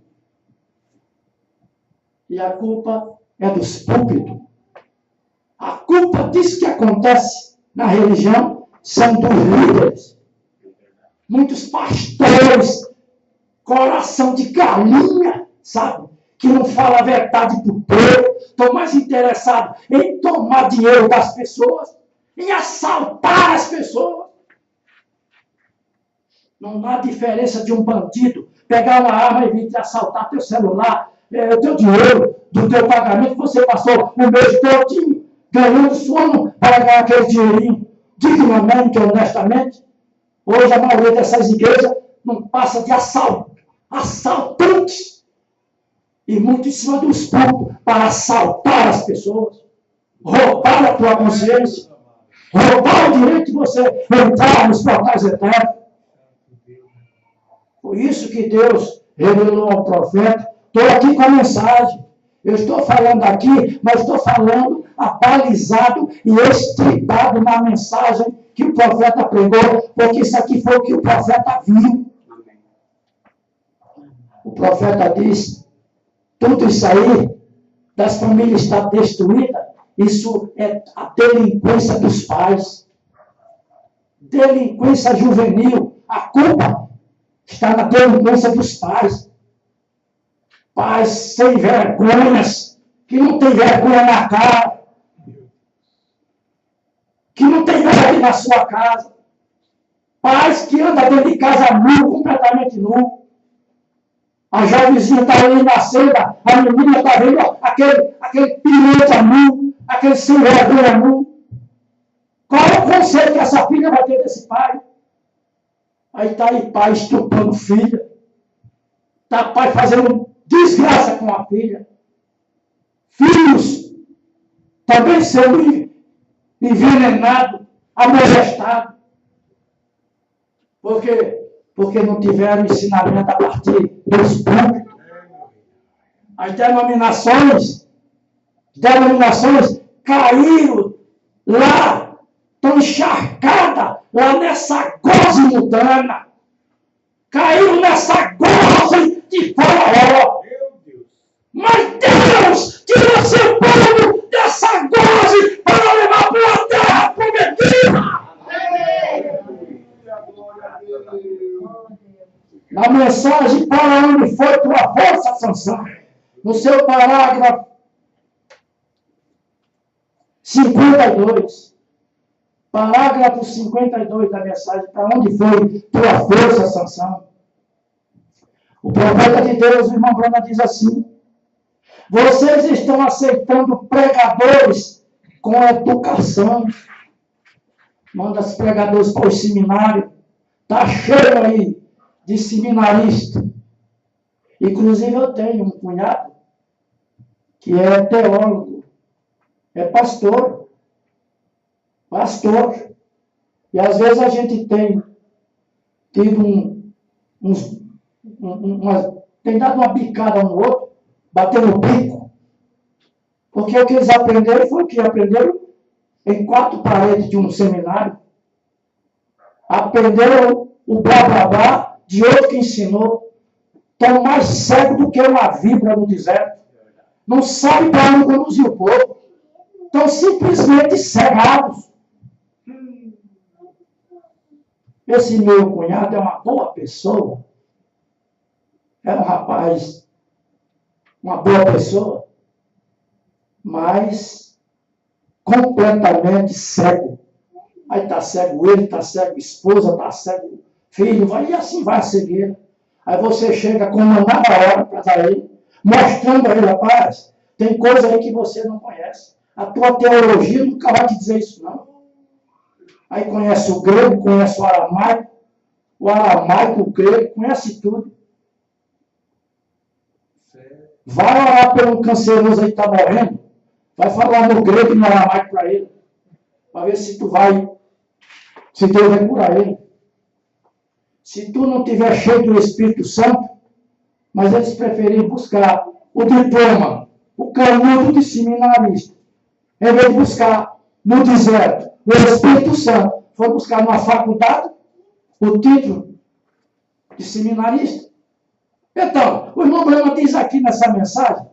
E a culpa é dos púlpitos. A culpa disso que acontece na religião são dos líderes. Muitos pastores, coração de galinha, sabe? Que não fala a verdade para o povo, estão mais interessados em tomar dinheiro das pessoas, em assaltar as pessoas. Não há diferença de um bandido pegar uma arma e vir te assaltar teu celular, o teu dinheiro, do teu pagamento que você passou o mês todinho, ganhando sono para ganhar aquele dinheirinho, dignamente, honestamente. Hoje a maioria dessas igrejas não passa de assaltantes. E muito em cima dos púlpitos para assaltar as pessoas, roubar a tua consciência, roubar o direito de você entrar nos portais eternos. Por isso que Deus revelou ao profeta. Estou aqui com a mensagem. Eu estou falando aqui, mas estou falando abalizado e estribado na mensagem que o profeta pregou, porque isso aqui foi o que o profeta viu. O profeta disse: tudo isso aí, das famílias está destruída, isso é a delinquência dos pais. Delinquência juvenil. A culpa está na delinquência dos pais. Pais sem vergonhas, que não tem vergonha na cara, que não tem vergonha na sua casa. Pais que andam dentro de casa nu, completamente nu. A jovenzinha está ali na seda, a menina está vendo aquele piloto nu, aquele sem vergonha nu. Qual é o conceito que essa filha vai ter desse pai? Aí está aí pai estuprando filha. Está pai fazendo desgraça com a filha. Filhos também sendo envenenados, amolestados. Por quê? Porque não tiveram ensinamento a partir dos púlpitos. As denominações caíram lá, estão encharcadas lá nessa goze mundana. Caíram nessa goze de Faraó. Mas Deus tirou seu povo dessa goze para levar para a terra prometida. Na mensagem, para onde foi tua força, Sansão? No seu parágrafo 52. Parágrafo 52 da mensagem. Para onde foi tua força, Sansão? O profeta de Deus, o irmão Brana, diz assim: vocês estão aceitando pregadores com educação. Manda os pregadores para o seminário. Está cheio aí de seminarista. Inclusive eu tenho um cunhado que é teólogo, é pastor. Pastor. E às vezes a gente tem tido tem dado uma bicada um no outro, batendo o bico. Porque o que eles aprenderam foi o que aprenderam em 4 paredes de um seminário. Aprenderam o blá blá blá de outro que ensinou. Estão mais cegos do que uma víbora no deserto. Não sabem para onde conduzir o povo. Estão simplesmente cegados. Esse meu cunhado é uma boa pessoa. É um rapaz, uma boa pessoa, mas completamente cego. Aí está cego ele, está cego a esposa, está cego o filho, e assim vai a seguir. Aí você chega comandando a hora para dar ele, mostrando a ele, rapaz, tem coisa aí que você não conhece. A tua teologia nunca vai te dizer isso, não. Aí conhece o grego, conhece o aramaico, o grego, conhece tudo. Vai orar por um canceroso aí que está morrendo. Vai falar no grego e no aramaico para ele. Para ver se Deus vai curar ele. Se tu não tiver cheio do Espírito Santo, mas eles preferem buscar o diploma, o canudo de seminarista, em vez de buscar no deserto o Espírito Santo, for buscar numa faculdade o título de seminarista. Então, o irmão Brana diz aqui nessa mensagem,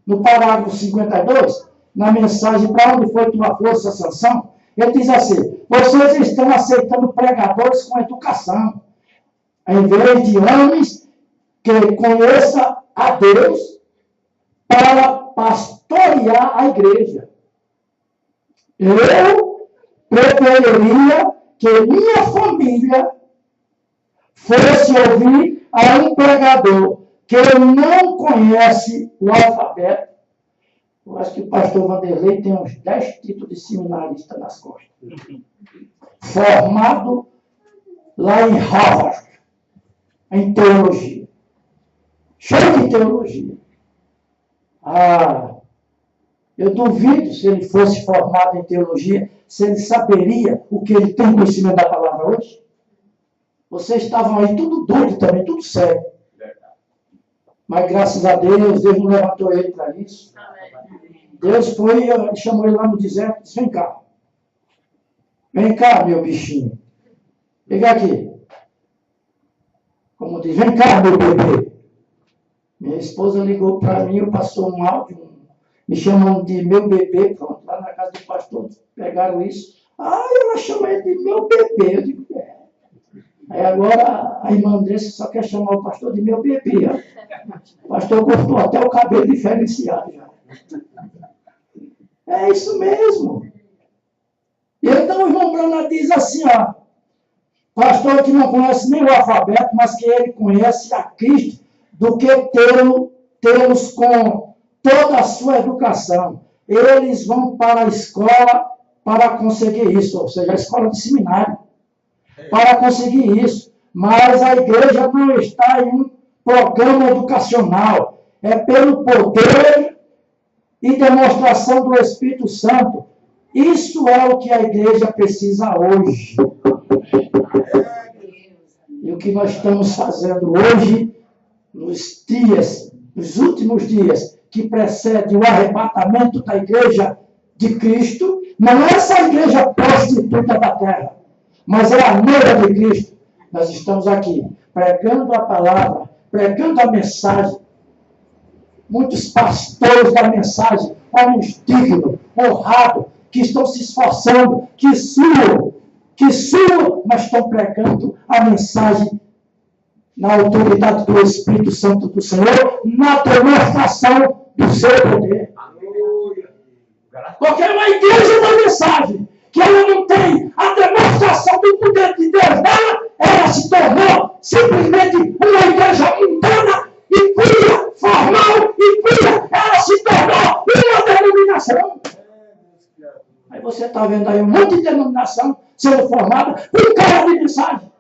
no parágrafo 52, na mensagem para onde foi tua força, Sansão, ele diz assim: vocês estão aceitando pregadores com educação, em vez de homens que conheçam a Deus para pastorear a igreja. Eu preferiria que minha família fosse ouvir a um pregador que não conhece o alfabeto. Eu acho que o pastor Vanderlei tem uns 10 títulos de seminarista nas costas. Formado lá em Harvard, em teologia. Cheio de teologia. Eu duvido, se ele fosse formado em teologia, se ele saberia o que ele tem conhecimento da palavra hoje. Vocês estavam aí tudo doido também, tudo sério. Mas graças a Deus não levantou ele para isso. Deus foi e chamou ele lá no deserto e disse: vem cá. Vem cá, meu bichinho. Liga aqui. Como diz, vem cá, meu bebê. Minha esposa ligou para mim, passou um áudio, me chamando de meu bebê, pronto, lá na casa do pastor, pegaram isso. Ela chama ele de meu bebê. Eu digo, Aí agora a irmã Andressa só quer chamar o pastor de meu bebê. O pastor cortou até o cabelo diferenciado já. É isso mesmo. E então o irmão Brana diz assim, pastor que não conhece nem o alfabeto, mas que ele conhece a Cristo, do que tê-los com toda a sua educação. Eles vão para a escola para conseguir isso, ou seja, a escola de seminário, para conseguir isso. Mas a igreja não está em um programa educacional. É pelo poder e demonstração do Espírito Santo. Isso é o que a igreja precisa hoje. E o que nós estamos fazendo hoje, nos últimos dias, que precede o arrebatamento da igreja de Cristo, não é essa igreja prostituta da terra, mas é a noiva de Cristo. Nós estamos aqui pregando a palavra, pregando a mensagem. Muitos pastores da mensagem, homens dignos, honrados, que estão se esforçando, que suam, mas estão pregando a mensagem na autoridade do Espírito Santo do Senhor, na demonstração do seu poder. Porque é uma igreja da mensagem. que ela não tem a demonstração do poder de Deus nela, ela se tornou simplesmente uma igreja mundana e fria, formal e fria. Ela se tornou uma denominação. Aí você está vendo aí um monte de denominação sendo formada por causa de mensagem.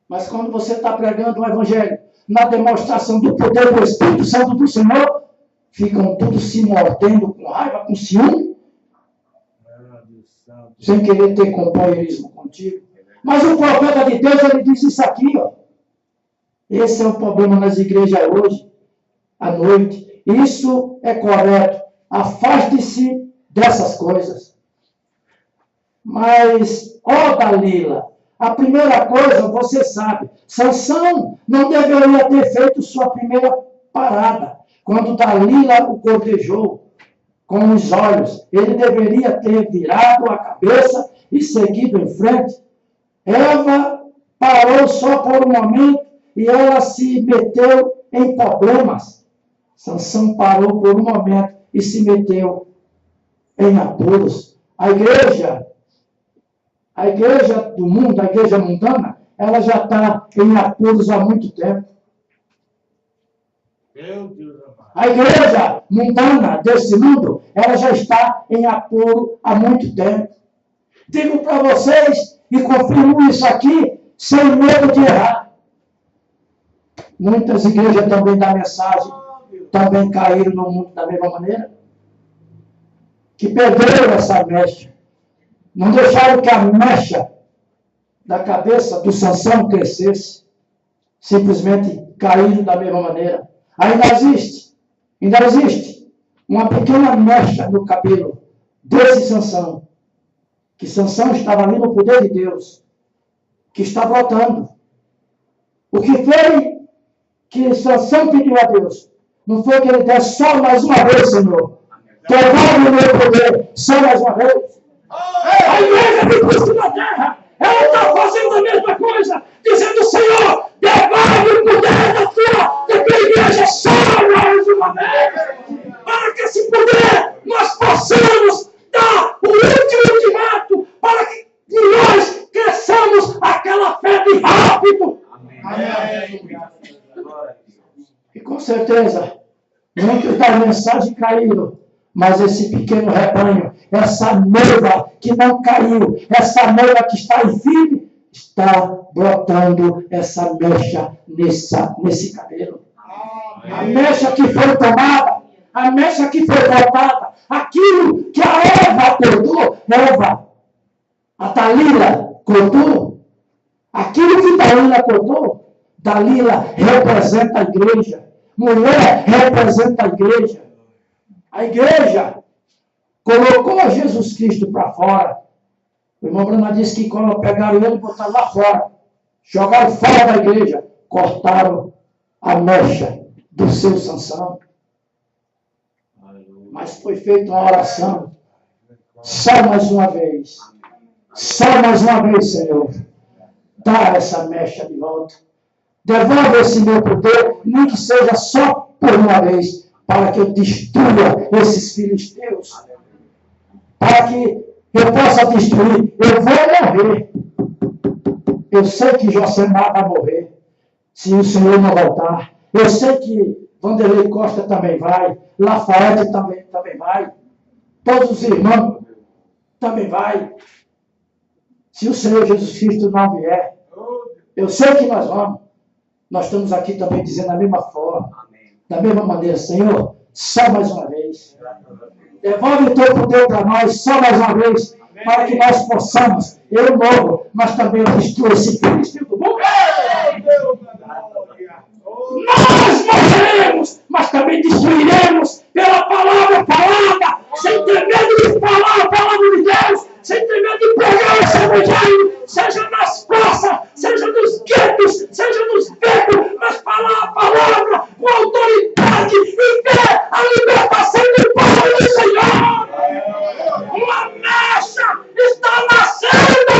Mas quando você está pregando o evangelho na demonstração do poder do Espírito Santo do Senhor, ficam todos se mordendo com raiva, com ciúme, sem querer ter companheirismo contigo. Mas o profeta de Deus, ele diz isso aqui, ó. Esse é o problema nas igrejas hoje, à noite. Isso é correto. Afaste-se dessas coisas. Mas, ó Dalila, a primeira coisa, você sabe, Sansão não deveria ter feito sua primeira parada. Quando Dalila o cortejou com os olhos, ele deveria ter virado a cabeça e seguido em frente. Eva parou só por um momento e ela se meteu em problemas. Sansão parou por um momento e se meteu em apuros. A igreja do mundo, a igreja mundana, ela já está em apuros há muito tempo. Meu Deus amado. A igreja mundana desse mundo, ela já está em apuro há muito tempo. Digo para vocês, e confirmo isso aqui, sem medo de errar. Muitas igrejas também da mensagem, também caíram no mundo da mesma maneira. Que perderam essa mecha. Não deixaram que a mecha da cabeça do Sansão crescesse. Simplesmente caíram da mesma maneira. Ainda existe uma pequena mecha no cabelo desse Sansão. Que Sansão estava ali no poder de Deus. Que está brotando. O que foi que Sansão pediu a Deus? Não foi que ele desse só mais uma vez, Senhor. Devolve o meu poder só mais uma vez. A igreja de Cristo na terra, ela está fazendo a mesma coisa, dizendo, Senhor, devolve o poder da tua igreja só mais uma vez, para que esse poder nós possamos dar o último ultimato, para que nós cresçamos aquela fé de rápido. Amém. E com certeza, muitos da mensagem caíram. Mas esse pequeno rebanho, essa noiva que não caiu, essa noiva que está em firme, está brotando essa mecha nesse cabelo. A mecha que foi tomada, a mecha que foi cortada, aquilo que a Eva cortou, a Dalila cortou, aquilo que Dalila cortou, Dalila representa a igreja, mulher representa a igreja. A igreja colocou Jesus Cristo para fora. O irmão Bruno disse que quando pegaram ele, botaram lá fora. Jogaram fora da igreja. Cortaram a mecha do seu Sansão. Mas foi feita uma oração. Só mais uma vez. Só mais uma vez, Senhor. Dá essa mecha de volta. Devolve esse meu poder, nem que seja só por uma vez. Para que eu destrua esses filisteus. Para que eu possa destruir. Eu vou morrer. Eu sei que Josemar vai morrer. Se o Senhor não voltar. Eu sei que Vanderlei Costa também vai. Lafayette também vai. Todos os irmãos também vai. Se o Senhor Jesus Cristo não vier. Eu sei que nós vamos. Nós estamos aqui também dizendo da mesma forma. Da mesma maneira, Senhor, só mais uma vez. Devolve o teu poder para nós, só mais uma vez, para que nós possamos, eu morro, mas também destrua esse filisteu do mundo. Nós morreremos, mas também destruiremos pela palavra falada, sem ter medo de falar a palavra de Deus, sem ter medo de pregar esse evangelho, seja nas praças, seja nos guetos, seja nos becos, mas falar a palavra com autoridade e ver a libertação do povo do Senhor. Uma mecha está nascendo!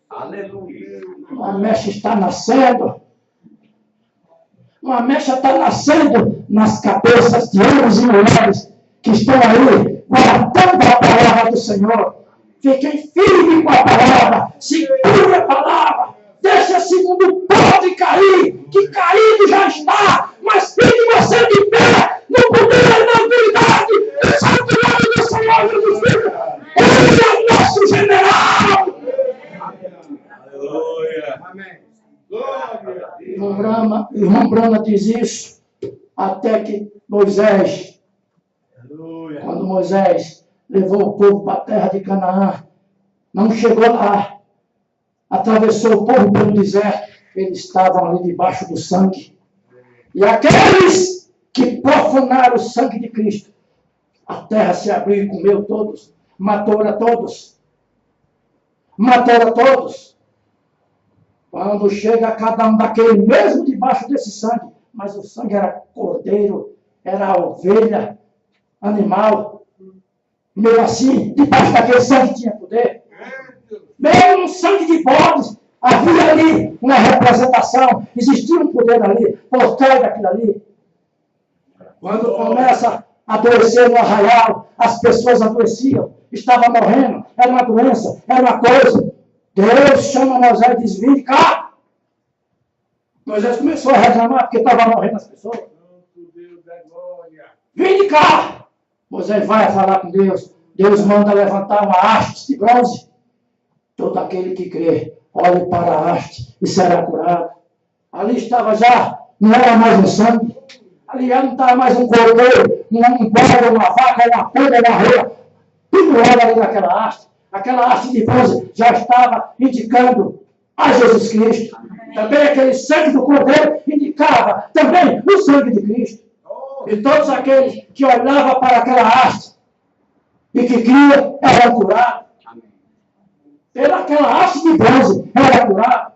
Aleluia! Uma mecha está nascendo. Uma mecha está nascendo nas cabeças de homens e mulheres que estão aí guardando a palavra do Senhor. Fiquem firmes com a palavra, segure a palavra, deixa esse mundo pode cair, que caído já está, mas fique você de pé, no poder e na autoridade do santo nome do Senhor Jesus Cristo. Ele é o nosso general. Aleluia. Amém. Irmão Brana diz isso até que Moisés, quando Moisés levou o povo para a terra de Canaã, não chegou lá, atravessou o povo pelo deserto, eles estavam ali debaixo do sangue. E aqueles que profanaram o sangue de Cristo, a terra se abriu e comeu todos, matou a todos. Matou a todos. Quando chega cada um daquele mesmo debaixo desse sangue, mas o sangue era cordeiro, era ovelha, animal. Mesmo assim, debaixo daquele sangue tinha poder. Mesmo um sangue de bodes, havia ali uma representação, existia um poder ali, por trás daquilo ali. Quando começa a adoecer no arraial, as pessoas adoeciam, estavam morrendo, era uma doença, era uma coisa. Deus chama Moisés e diz, vem cá. Moisés começou a reclamar porque estavam morrendo as pessoas. Vem cá. Moisés vai falar com Deus. Deus manda levantar uma haste de bronze. Todo aquele que crê, olhe para a haste e será curado. Ali estava já, não era mais um sangue. Ali já não estava mais um cordeiro, um bode, uma vaca, uma pedra, uma rola. Tudo era ali naquela haste. Aquela haste de bronze já estava indicando a Jesus Cristo. Também aquele sangue do cordeiro indicava também o sangue de Cristo. E todos aqueles que olhavam para aquela haste e que criam eram curados. Pelaquela haste de bronze era curado.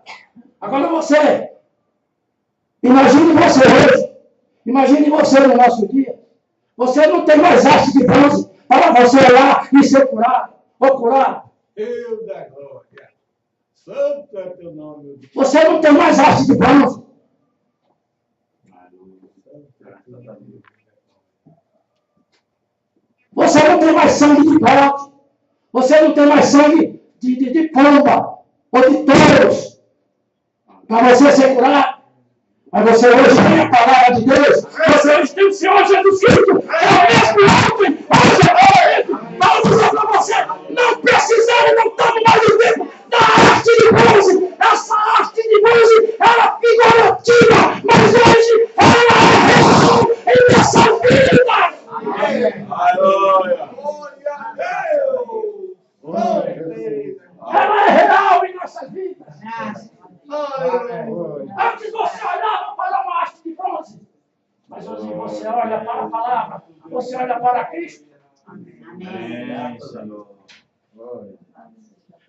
Agora você, imagine você hoje, imagine você no nosso dia. Você não tem mais haste de bronze para você olhar e ser curado. Ou curado. Deus da glória. Santo é teu nome. Você não tem mais haste de bronze. Você não tem mais sangue de bode. Você não tem mais sangue de pomba ou de touros para você ser curado. Mas você hoje tem a palavra de Deus. Você hoje tem o Senhor Jesus Cristo. É o mesmo homem. Hoje para dizer para você, não precisava, não estava mais no tempo da haste de bronze. Essa haste de bronze era figurativa, mas hoje ela é real em nossa vida. Aleluia. Glória a Deus. Ela é real em nossas vidas. Aleluia. Antes você olhava para uma haste de bronze, mas hoje você olha para a palavra, você olha para Cristo. Amém, Senhor.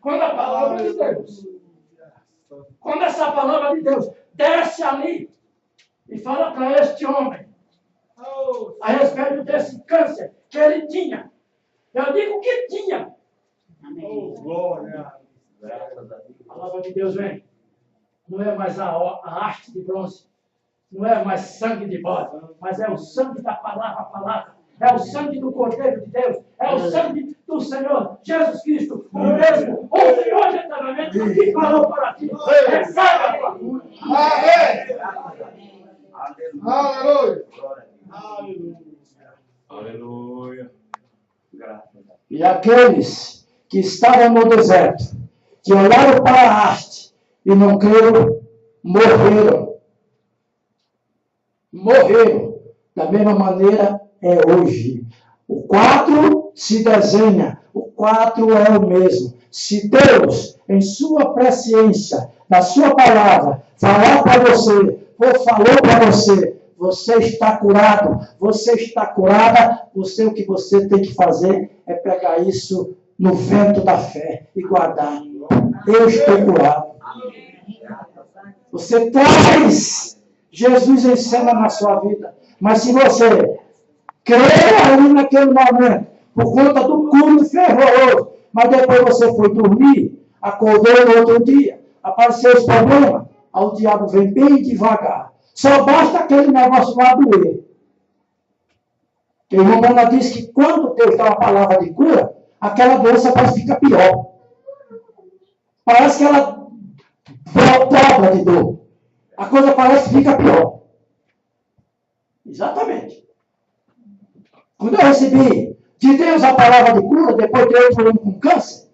Quando a palavra de Deus, quando essa palavra de Deus desce ali e fala para este homem a respeito desse câncer que ele tinha, eu digo que tinha. Glória. A palavra de Deus vem. Não é mais a haste de bronze, não é mais sangue de bode, mas é o sangue da palavra, a palavra. É o sangue do Cordeiro de Deus. É o sangue do Senhor Jesus Cristo. O mesmo, ontem, hoje, eternamente, que falou para ti. Receba a tua cura. Aleluia. Aleluia. E aqueles que estavam no deserto, que olharam para a haste e não creram, morreram. Morreram. Da mesma maneira é hoje. O quadro se desenha, o quadro é o mesmo. Se Deus, em sua presciência, na sua palavra, falar para você, ou falou para você, você está curado, você está curada, o que você tem que fazer é pegar isso no vento da fé e guardar. Eu estou curado. Você traz Jesus em cena na sua vida. Mas se você crer ali naquele momento, por conta do culto fervoroso, mas depois você foi dormir, acordou no outro dia, apareceu os problemas, aí o diabo vem bem devagar, Só basta aquele negócio lá doer. Porque o irmão Bona disse que quando Deus dá uma palavra de cura, aquela doença parece que fica pior. Parece que ela dobra de dor. A coisa parece que fica pior. Exatamente. Quando eu recebi de Deus a palavra de cura, depois de eu falando com câncer,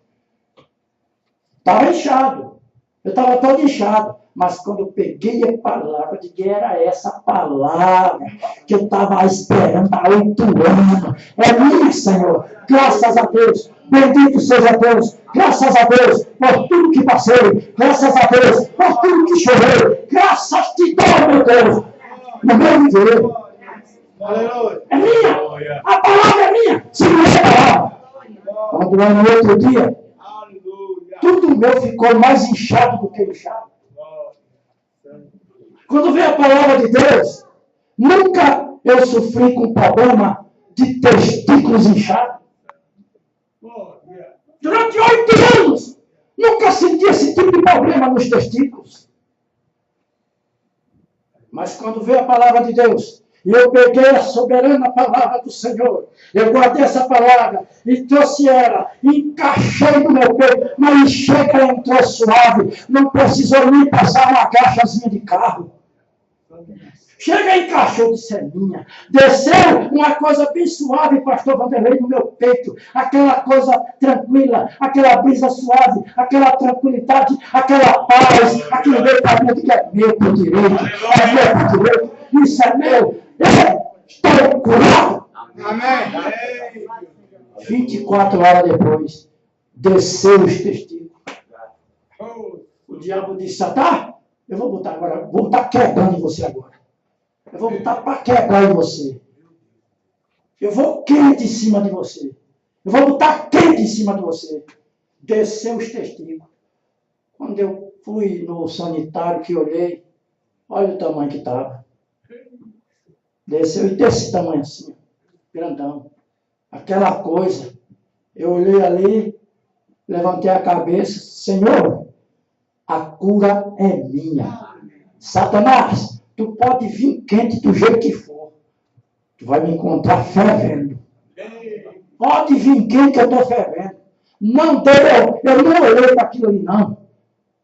estava inchado. Eu estava todo inchado. Mas quando eu peguei a palavra, de que era essa palavra que eu estava esperando há 8 anos. É minha, Senhor. Graças a Deus. Bendito seja Deus. Graças a Deus por tudo que passei. Graças a Deus por tudo que chorei. Graças te dou, meu Deus. No meu viver. É minha. A palavra é minha. Se não é palavra. Quando é no outro dia, tudo meu ficou mais inchado do que inchado. Quando veio a palavra de Deus, nunca eu sofri com problema de testículos inchados. Durante 8 anos, nunca senti esse tipo de problema nos testículos. Mas quando veio a palavra de Deus, e eu peguei a soberana palavra do Senhor, eu guardei essa palavra e trouxe ela, encaixei no meu peito, mas chega e entrou suave, não precisou nem passar uma caixazinha de carro. Chega e encaixou de seminha. Desceu uma coisa bem suave, pastor Vanderlei, no meu peito. Aquela coisa tranquila, aquela brisa suave, aquela tranquilidade, aquela paz, aquele meio para mim que é meu por direito, é meu por direito, isso é meu. Eu estou curado. Amém. 24 horas depois, desceu os testículos. O diabo disse, Satã, eu vou botar agora, vou botar quebrando em você agora. Eu vou botar para quebrar em você. Eu vou quente em cima de você. Eu vou botar quente em cima de você. Desceu os testículos. Quando eu fui no sanitário que olhei, olha o tamanho que estava. Desceu e desse tamanho assim, grandão. Aquela coisa. Eu olhei ali, levantei a cabeça, Senhor, a cura é minha. Satanás, tu pode vir quente do jeito que for. Tu vai me encontrar fervendo. Pode vir quente que eu estou fervendo. Não deu, eu não olhei para aquilo ali, não.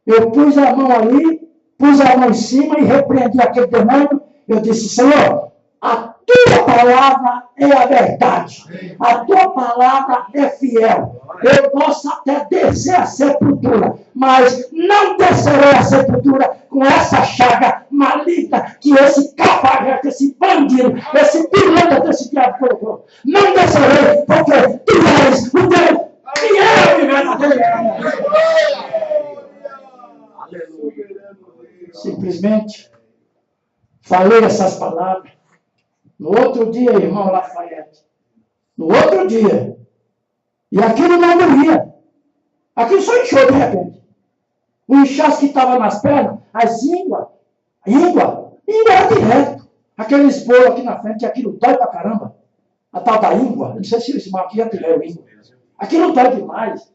Eu pus a mão ali, pus a mão em cima e repreendi aquele demônio. Eu disse, Senhor, a tua palavra é a verdade. A tua palavra é fiel. Eu posso até descer a sepultura, mas não descerei a sepultura com essa chaga maligna que esse cafajeste, esse bandido, esse pilantra desse diabo colocou. Não descerei, porque tu és o Deus fiel e verdadeiro. Simplesmente falei essas palavras. No outro dia, irmão Lafayette, no outro dia, e aquilo não doía. Aquilo só inchou de repente. O inchaço que estava nas pernas, as íngua era direto. Aqueles bolos aqui na frente, aquilo dói pra caramba. A tal da íngua, eu não sei se esse mal aqui já tiveram íngua. Aquilo dói demais.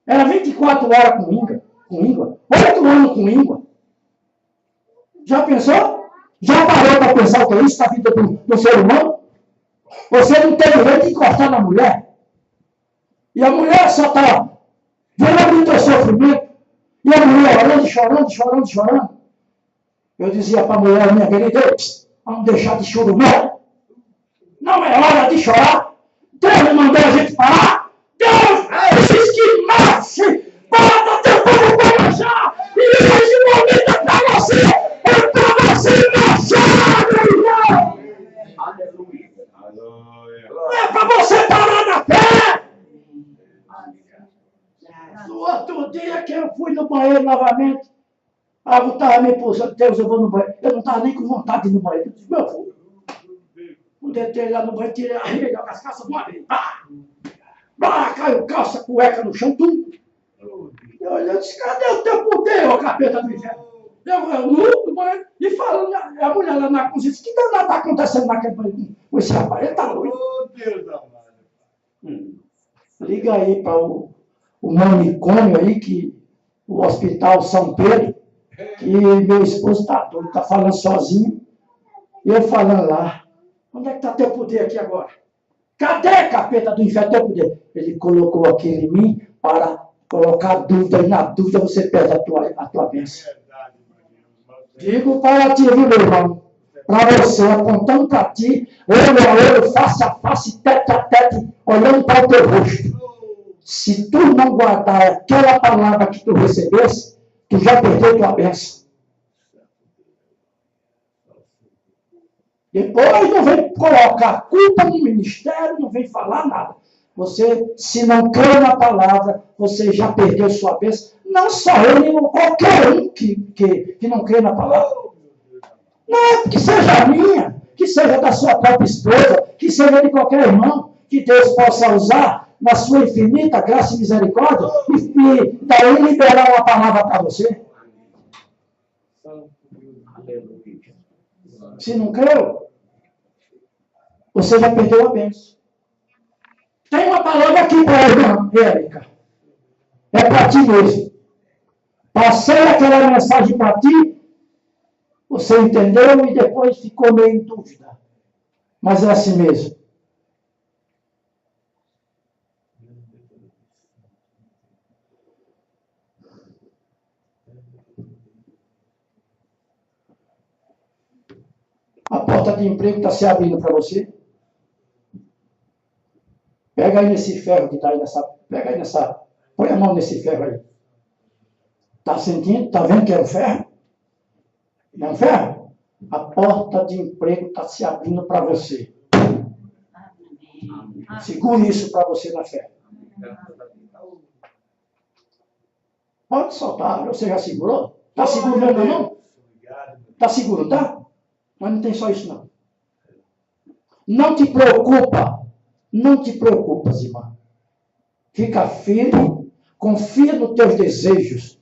Era 24 horas com íngua. 8 anos com íngua. Já pensou? Já parou para pensar o que é isso na vida do ser humano? Você não tem direito de encostar na mulher. E a mulher só está vendo o teu sofrimento. E a mulher orando, chorando. Eu dizia para a mulher, minha querida, vamos deixar de choro mesmo. Não é hora de chorar. Deus me mandou a gente parar. Deus diz que nasce para teu povo para marchar. E nesse momento é para você. É para você marchar, meu irmão. Não é para você parar na fé. No outro dia que eu fui no banheiro novamente, a água estava me pulsando, Deus, eu vou no banheiro. Eu não estava nem com vontade de ir no banheiro. Eu disse, meu filho, quando eu entrei lá no banheiro, tirei a rede, as calças de uma vez. Caiu calça, cueca no chão, tudo. Eu disse, cadê o teu poder, ô capeta do inferno? Eu no banheiro, e falando, a mulher lá na cozinha disse, que danado está acontecendo naquele banheiro com esse rapaz? Ele está doido. Liga aí para o manicômio aí, que o Hospital São Pedro, que meu esposo está doido, está falando sozinho, e eu falando lá. Onde é que está teu poder aqui agora? Cadê, capeta do inferno, teu poder? Ele colocou aquilo em mim para colocar dúvida, e na dúvida você perde a tua bênção. Digo para ti, viu, meu irmão? Para você, apontando para ti, olho a olho, face a face, tete a tete, olhando para o teu rosto. Se tu não guardar aquela palavra que tu recebesse, tu já perdeu tua bênção. Depois não vem colocar culpa no ministério, não vem falar nada. Você, se não crê na palavra, você já perdeu sua bênção. Não só ele, qualquer um que não crê na palavra. Não é que seja minha, que seja da sua própria esposa, que seja de qualquer irmão, que Deus possa usar na sua infinita graça e misericórdia e daí liberar uma palavra para você. Se não creu, você já perdeu a bênção. Tem uma palavra aqui para a irmã Érica. É para ti mesmo. Passei aquela mensagem para ti, você entendeu e depois ficou meio em dúvida. Mas é assim mesmo. A porta de emprego está se abrindo para você. Pega aí nesse ferro que está aí nessa. Pega aí nessa. Põe a mão nesse ferro aí. Está sentindo? Está vendo que é um ferro? Não é um ferro? A porta de emprego está se abrindo para você. Segure isso para você na fé. Pode soltar. Você já segurou? Está segurando não? Está seguro, tá? Mas não tem só isso não. Não te preocupa. Não te preocupas, irmã. Fica firme. Confia nos teus desejos.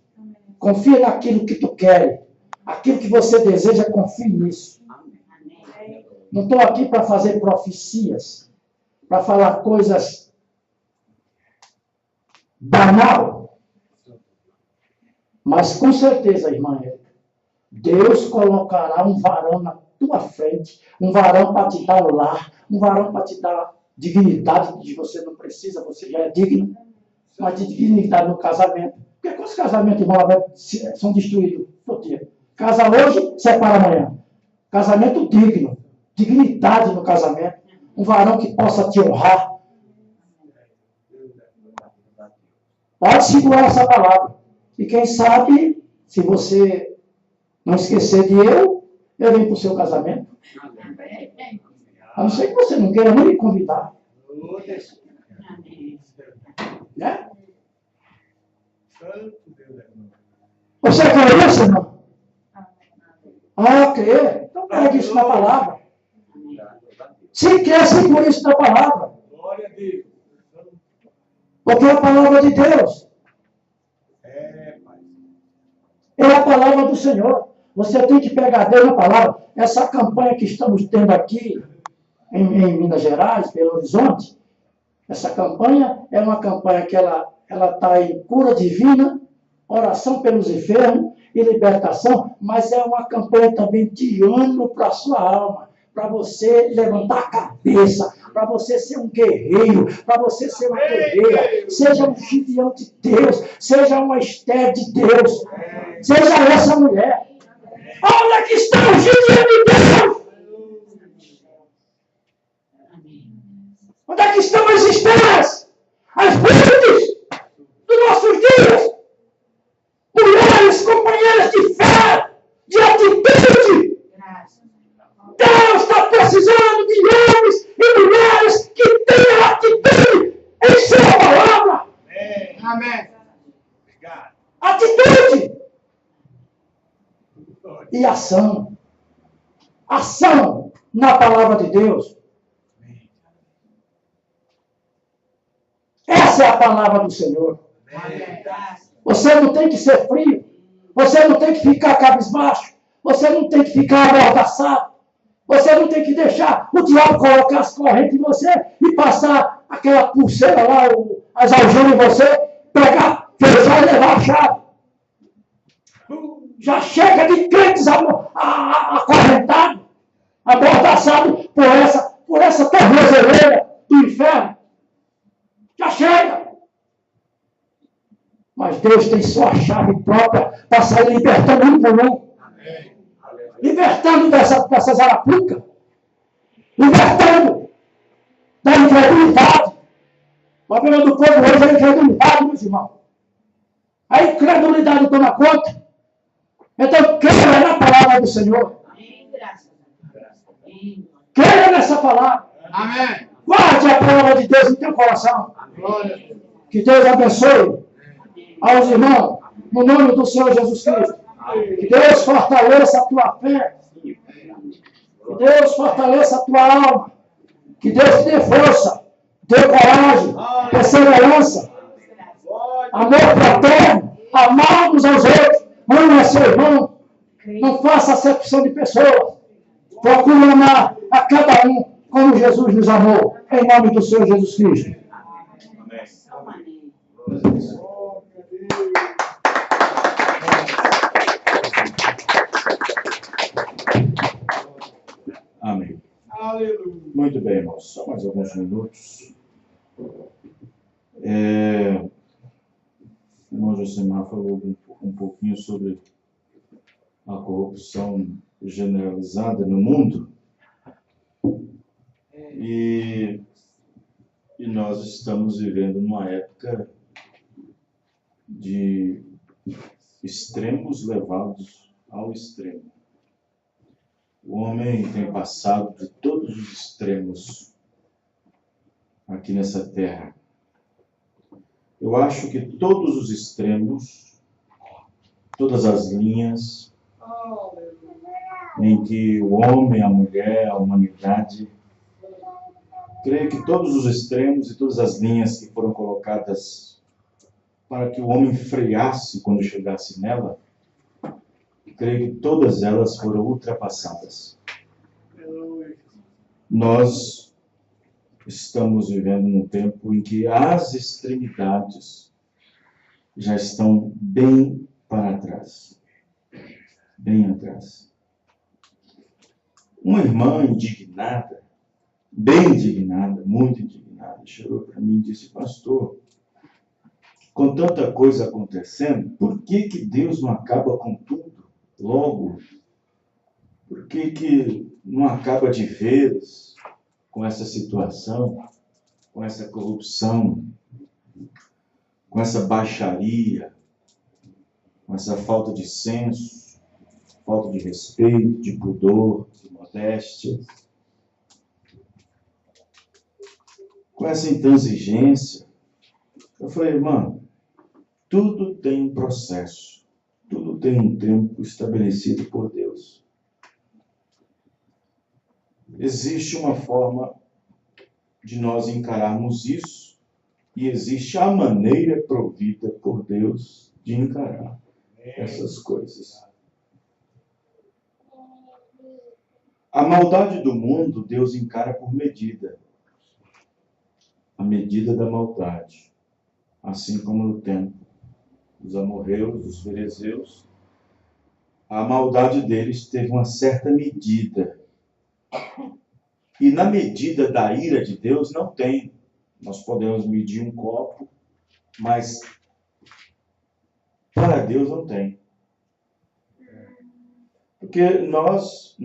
Confia naquilo que tu queres. Aquilo que você deseja, confie nisso. Não estou aqui para fazer profecias. Para falar coisas banal. Mas com certeza, irmã Érica, Deus colocará um varão na tua frente, um varão para te dar o lar, um varão para te dar dignidade que você não precisa, você já é digno, mas de dignidade no casamento. Porque quantos casamentos, irmão, são destruídos todo dia? Casa hoje, separa amanhã. Casamento digno, dignidade no casamento, um varão que possa te honrar. Pode segurar essa palavra. E quem sabe, se você não esquecer de eu venho para o seu casamento. A não ser que você não queira nem me convidar. Né? Você crê isso, irmão? Ah, crê. Então pega isso na palavra. Se quer, segura isso na palavra. Porque é a palavra de Deus. É a palavra do Senhor. Você tem que pegar Deus na palavra. Essa campanha que estamos tendo aqui em Minas Gerais, Belo Horizonte, essa campanha é uma campanha que ela está em cura divina, oração pelos enfermos e libertação, mas é uma campanha também de ânimo para a sua alma, para você levantar a cabeça, para você ser um guerreiro, para você ser uma guerreira, seja um Gideão de Deus, seja uma Esther de Deus, seja essa mulher. Onde é que está o Gideão de Deus? Onde é que estão as estrelas? As virtudes dos nossos dias? Mulheres, companheiras de fé, de atitude. Deus está precisando de homens e mulheres que tenham atitude em sua palavra. Amém. Obrigado. Atitude e ação. Ação na palavra de Deus. Essa é a palavra do Senhor. Você não tem que ser frio. Você não tem que ficar cabisbaixo. Você não tem que ficar amordaçado. Você não tem que deixar o diabo colocar as correntes em você e passar aquela pulseira lá, as algemas em você, pegar, fechar e levar a chave. Já chega de crentes acorrentados, amordaçados por essa tornozeleira do inferno. Já chega. Mas Deus tem sua chave própria para sair libertando um por um. Libertando dessas arapucas. Libertando da incredulidade. O problema do povo hoje é a incredulidade, meus irmãos. A incredulidade toma conta. Então, creia na palavra do Senhor. Creia nessa palavra. Amém. Guarde a palavra de Deus no teu coração. Que Deus abençoe aos irmãos, no nome do Senhor Jesus Cristo. Que Deus fortaleça a tua fé. Que Deus fortaleça a tua alma. Que Deus te dê força, dê coragem, perseverança, amor fraterno, amar uns aos outros. Ame a seu irmão. Não faça acepção de pessoas. Procure amar a cada um como Jesus nos amou. Em nome do Senhor Jesus Cristo. Amém. Aleluia. Muito bem, irmãos. Só mais alguns minutos. O irmão Josemar falou um pouquinho sobre a corrupção generalizada no mundo. E nós estamos vivendo numa época de extremos levados ao extremo. O homem tem passado de todos os extremos aqui nessa terra. Eu acho que todos os extremos, todas as linhas em que o homem, a mulher, a humanidade, creio que todos os extremos e todas as linhas que foram colocadas para que o homem freasse quando chegasse nela, creio que todas elas foram ultrapassadas. Nós estamos vivendo num tempo em que as extremidades já estão bem para trás. Bem atrás. Uma irmã indignada, bem indignada, muito indignada, chegou para mim e disse: pastor, com tanta coisa acontecendo, por que Deus não acaba com tudo logo? Por que não acaba de vez com essa situação, com essa corrupção, com essa baixaria, com essa falta de senso, falta de respeito, de pudor, de modéstia, com essa intransigência? Eu falei: irmão, tudo tem um processo, tudo tem um tempo estabelecido por Deus. Existe uma forma de nós encararmos isso e existe a maneira provida por Deus de encarar essas coisas. A maldade do mundo Deus encara por medida. A medida da maldade. Assim como no tempo dos amorreus, dos fariseus, a maldade deles teve uma certa medida. E na medida da ira de Deus não tem. Nós podemos medir um copo, mas para Deus não tem. Porque nós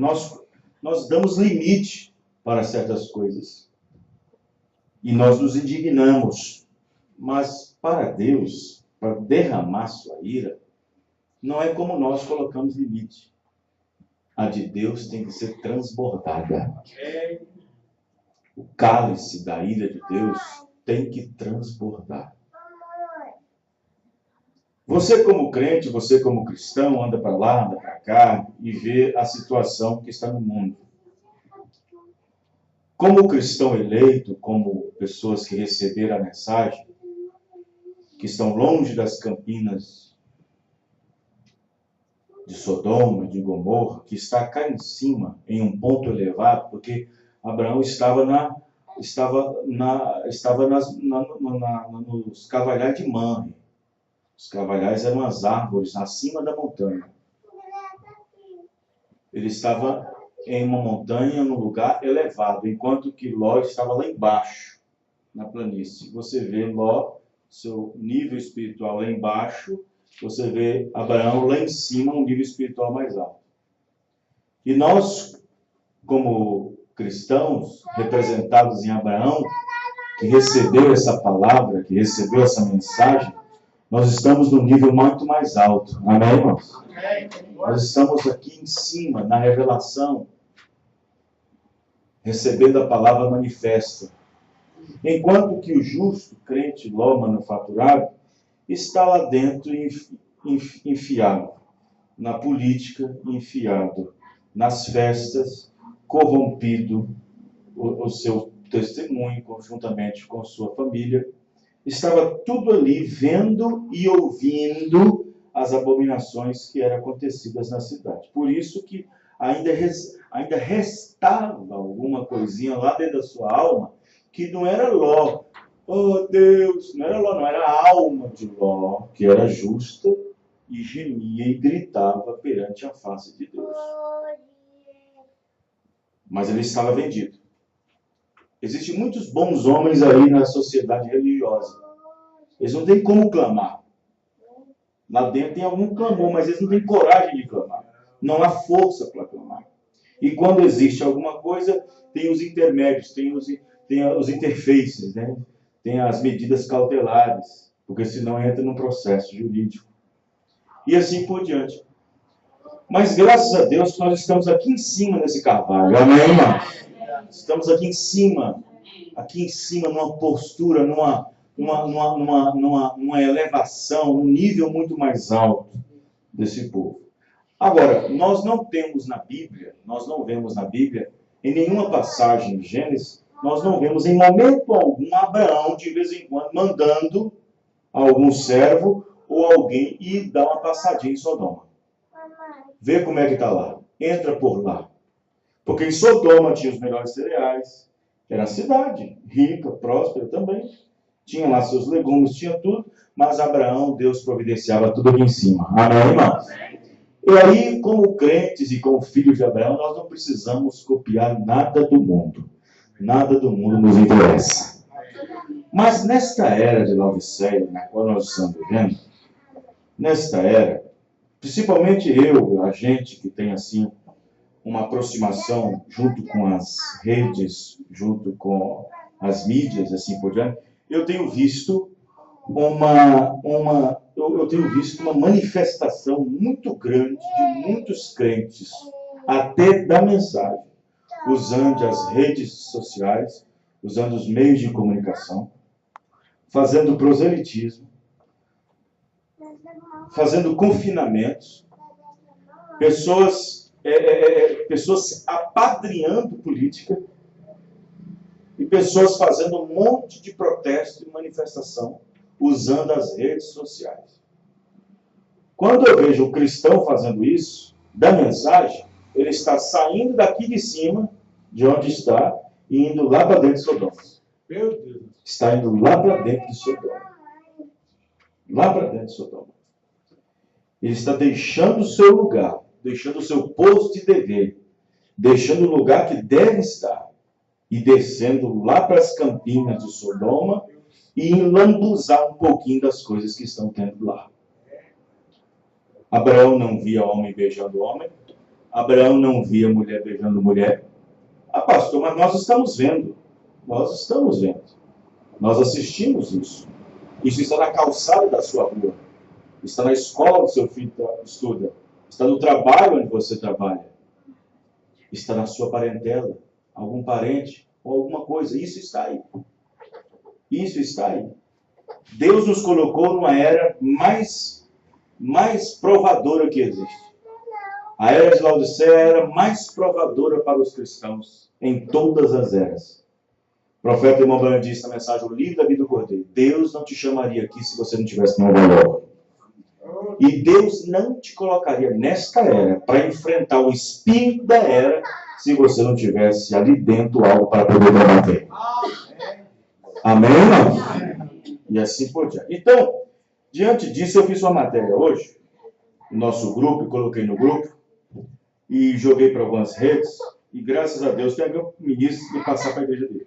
damos limite para certas coisas. E nós nos indignamos. Mas para Deus, para derramar sua ira, não é como nós colocamos limite. A de Deus tem que ser transbordada. O cálice da ira de Deus tem que transbordar. Você como crente, você como cristão, anda para lá, anda para cá e vê a situação que está no mundo. Como cristão eleito, como pessoas que receberam a mensagem, que estão longe das campinas de Sodoma, de Gomorra, que está cá em cima, em um ponto elevado, porque Abraão estava nos carvalhais de Mamre. Os carvalhais eram as árvores acima da montanha. Ele estava em uma montanha, num lugar elevado, enquanto que Ló estava lá embaixo, na planície. Você vê Ló, seu nível espiritual lá embaixo, você vê Abraão lá em cima, um nível espiritual mais alto. E nós, como cristãos, representados em Abraão, que recebeu essa palavra, que recebeu essa mensagem, nós estamos no nível muito mais alto. Amém, irmãos? Nós estamos aqui em cima, na revelação, recebendo a palavra manifesta. Enquanto que o justo, crente, Ló, manufaturado, está lá dentro enfiado na política, enfiado nas festas, corrompido o seu testemunho, conjuntamente com sua família. Estava tudo ali vendo e ouvindo as abominações que eram acontecidas na cidade. Por isso que ainda restava alguma coisinha lá dentro da sua alma que não era Ló. Oh Deus, não era Ló, não, era a alma de Ló, que era justa e gemia e gritava perante a face de Deus. Mas ele estava vendido. Existem muitos bons homens aí na sociedade religiosa. Eles não têm como clamar. Lá dentro tem algum clamor, mas eles não têm coragem de clamar. Não há força para clamar. E quando existe alguma coisa, tem os intermédios, tem os interfaces, né? Tem as medidas cautelares, porque senão entra num processo jurídico. E assim por diante. Mas graças a Deus nós estamos aqui em cima nesse carvalho. Amém, irmãos? Estamos aqui em cima, numa postura, numa elevação, num nível muito mais alto desse povo. Agora, nós não vemos na Bíblia, em nenhuma passagem de Gênesis, nós não vemos em momento algum Abraão, de vez em quando, mandando algum servo ou alguém ir dar uma passadinha em Sodoma. Vê como é que está lá. Entra por lá. Porque em Sodoma tinha os melhores cereais. Era a cidade, rica, próspera também. Tinha lá seus legumes, tinha tudo. Mas Abraão, Deus providenciava tudo aqui em cima. Amém, irmãos? E aí, como crentes e como filhos de Abraão, nós não precisamos copiar nada do mundo. Nada do mundo nos interessa. Mas nesta era de Laodiceia, na qual nós estamos vivendo, nesta era, principalmente a gente que tem assim uma aproximação junto com as redes, junto com as mídias, assim por diante, eu tenho visto uma manifestação muito grande de muitos crentes, até da mensagem, usando as redes sociais, usando os meios de comunicação, fazendo proselitismo, fazendo confinamentos, pessoas apadrinhando política e pessoas fazendo um monte de protesto e manifestação usando as redes sociais. Quando eu vejo o cristão fazendo isso, da mensagem, ele está saindo daqui de cima, de onde está, e indo lá para dentro de Sodoma. Meu Deus. Está indo lá para dentro de Sodoma. Lá para dentro de Sodoma. Ele está deixando o seu lugar, deixando o seu posto de dever, deixando o lugar que deve estar, e descendo lá para as campinas de Sodoma e lambuzar um pouquinho das coisas que estão tendo lá. Abraão não via homem beijando homem, Abraão não via mulher beijando mulher. Ah, pastor, mas nós estamos vendo. Nós estamos vendo. Nós assistimos isso. Isso está na calçada da sua rua. Está na escola que seu filho estuda. Está no trabalho onde você trabalha. Está na sua parentela. Algum parente ou alguma coisa. Isso está aí. Isso está aí. Deus nos colocou numa era mais provadora que existe. A era de Laodiceia era mais provadora para os cristãos em todas as eras. O profeta irmão Branham disse na mensagem O Livro da Vida do Cordeiro: Deus não te chamaria aqui se você não tivesse Nova York. E Deus não te colocaria nesta era para enfrentar o espírito da era se você não tivesse ali dentro algo para poder combater. Amém, irmão? E assim por diante. Então, diante disso, eu fiz uma matéria hoje, no nosso grupo, e coloquei no grupo, e joguei para algumas redes, e graças a Deus tem algum ministro que passar para a igreja dele.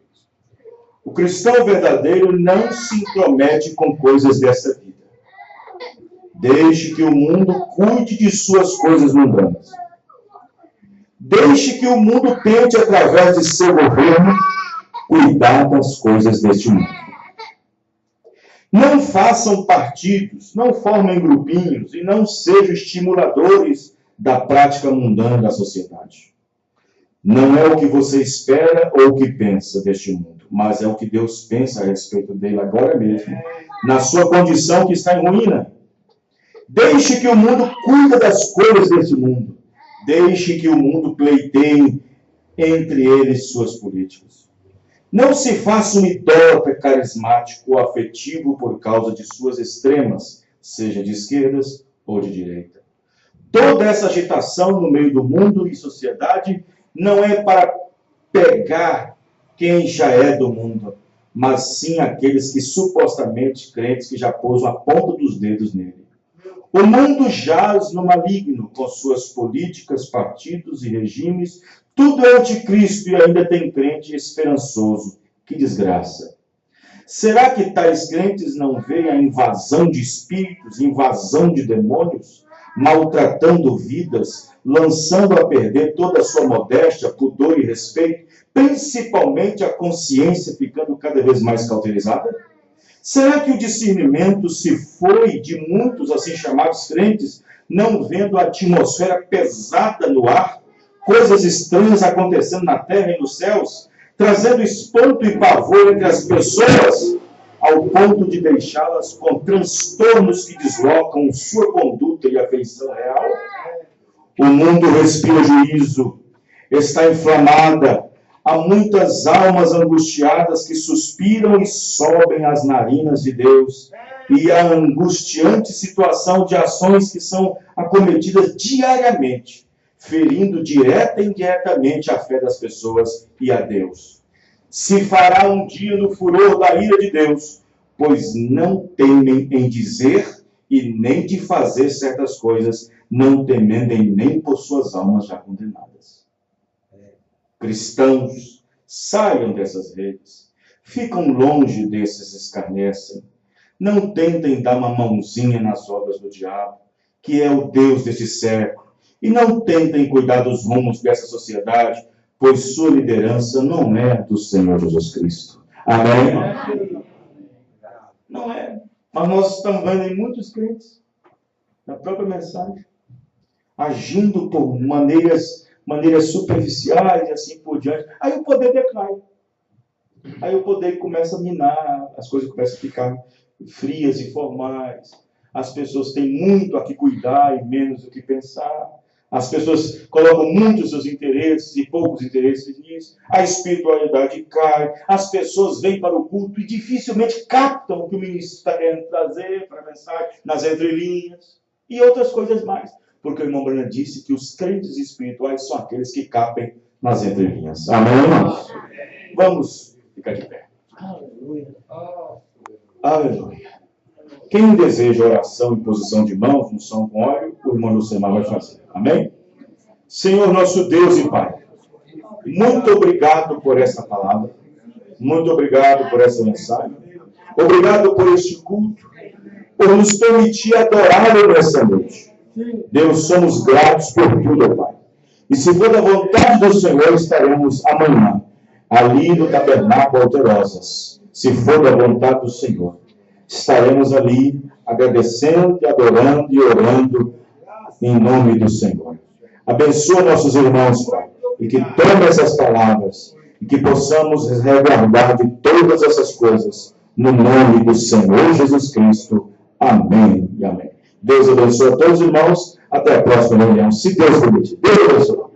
O cristão verdadeiro não se intromete com coisas dessa vida. Deixe que o mundo cuide de suas coisas mundanas. Deixe que o mundo tente, através de seu governo, cuidar das coisas deste mundo. Não façam partidos, não formem grupinhos e não sejam estimuladores da prática mundana da sociedade. Não é o que você espera ou o que pensa deste mundo, mas é o que Deus pensa a respeito dele agora mesmo, na sua condição que está em ruína. Deixe que o mundo cuide das coisas desse mundo. Deixe que o mundo pleiteie entre eles suas políticas. Não se faça um idólatra carismático ou afetivo por causa de suas extremas, seja de esquerdas ou de direita. Toda essa agitação no meio do mundo e sociedade não é para pegar quem já é do mundo, mas sim aqueles que supostamente crentes que já pousam a ponta dos dedos nele. O mundo jaz no maligno, com suas políticas, partidos e regimes. Tudo é anticristo e ainda tem crente esperançoso. Que desgraça! Será que tais crentes não veem a invasão de espíritos, invasão de demônios, maltratando vidas, lançando a perder toda a sua modéstia, pudor e respeito, principalmente a consciência ficando cada vez mais cauterizada? Será que o discernimento se foi de muitos assim chamados crentes, não vendo a atmosfera pesada no ar, coisas estranhas acontecendo na terra e nos céus, trazendo espanto e pavor entre as pessoas, ao ponto de deixá-las com transtornos que deslocam sua conduta e afeição real? O mundo respira juízo, está inflamada. Há muitas almas angustiadas que suspiram e sobem às narinas de Deus. E a angustiante situação de ações que são acometidas diariamente, ferindo direta e indiretamente a fé das pessoas e a Deus. Se fará um dia no furor da ira de Deus, pois não temem em dizer e nem de fazer certas coisas, não temendo nem por suas almas já condenadas. Cristãos, saiam dessas redes. Ficam longe desses escarnecem. Não tentem dar uma mãozinha nas obras do diabo, que é o Deus deste século. E não tentem cuidar dos rumos dessa sociedade, pois sua liderança não é do Senhor Jesus Cristo. Amém? Não é. Mas nós estamos vendo em muitos crentes, na própria mensagem, agindo por maneiras superficiais e assim por diante. Aí o poder decai. Aí o poder começa a minar, as coisas começam a ficar frias e formais. As pessoas têm muito a que cuidar e menos o que pensar. As pessoas colocam muito os seus interesses e poucos interesses nisso. A espiritualidade cai. As pessoas vêm para o culto e dificilmente captam o que o ministro está querendo trazer para a mensagem, nas entrelinhas e outras coisas mais. Porque o irmão Branham disse que os crentes espirituais são aqueles que capem nas entrelinhas. Amém, irmãos? Vamos ficar de pé. Aleluia. Aleluia. Quem deseja oração em posição de mãos, unção com óleo, o irmão Lucemar vai fazer. Amém? Senhor nosso Deus e Pai, muito obrigado por essa palavra. Muito obrigado por essa mensagem. Obrigado por este culto. Por nos permitir adorá-lo nessa noite. Deus, somos gratos por tudo, Pai. E se for da vontade do Senhor, estaremos amanhã, ali no Tabernáculo Alterosas. Se for da vontade do Senhor, estaremos ali agradecendo, adorando e orando em nome do Senhor. Abençoa nossos irmãos, Pai, e que tome essas palavras e que possamos resguardar de todas essas coisas no nome do Senhor Jesus Cristo. Amém e amém. Deus abençoe a todos os irmãos. Até a próxima reunião, se Deus permitir. Deus abençoe.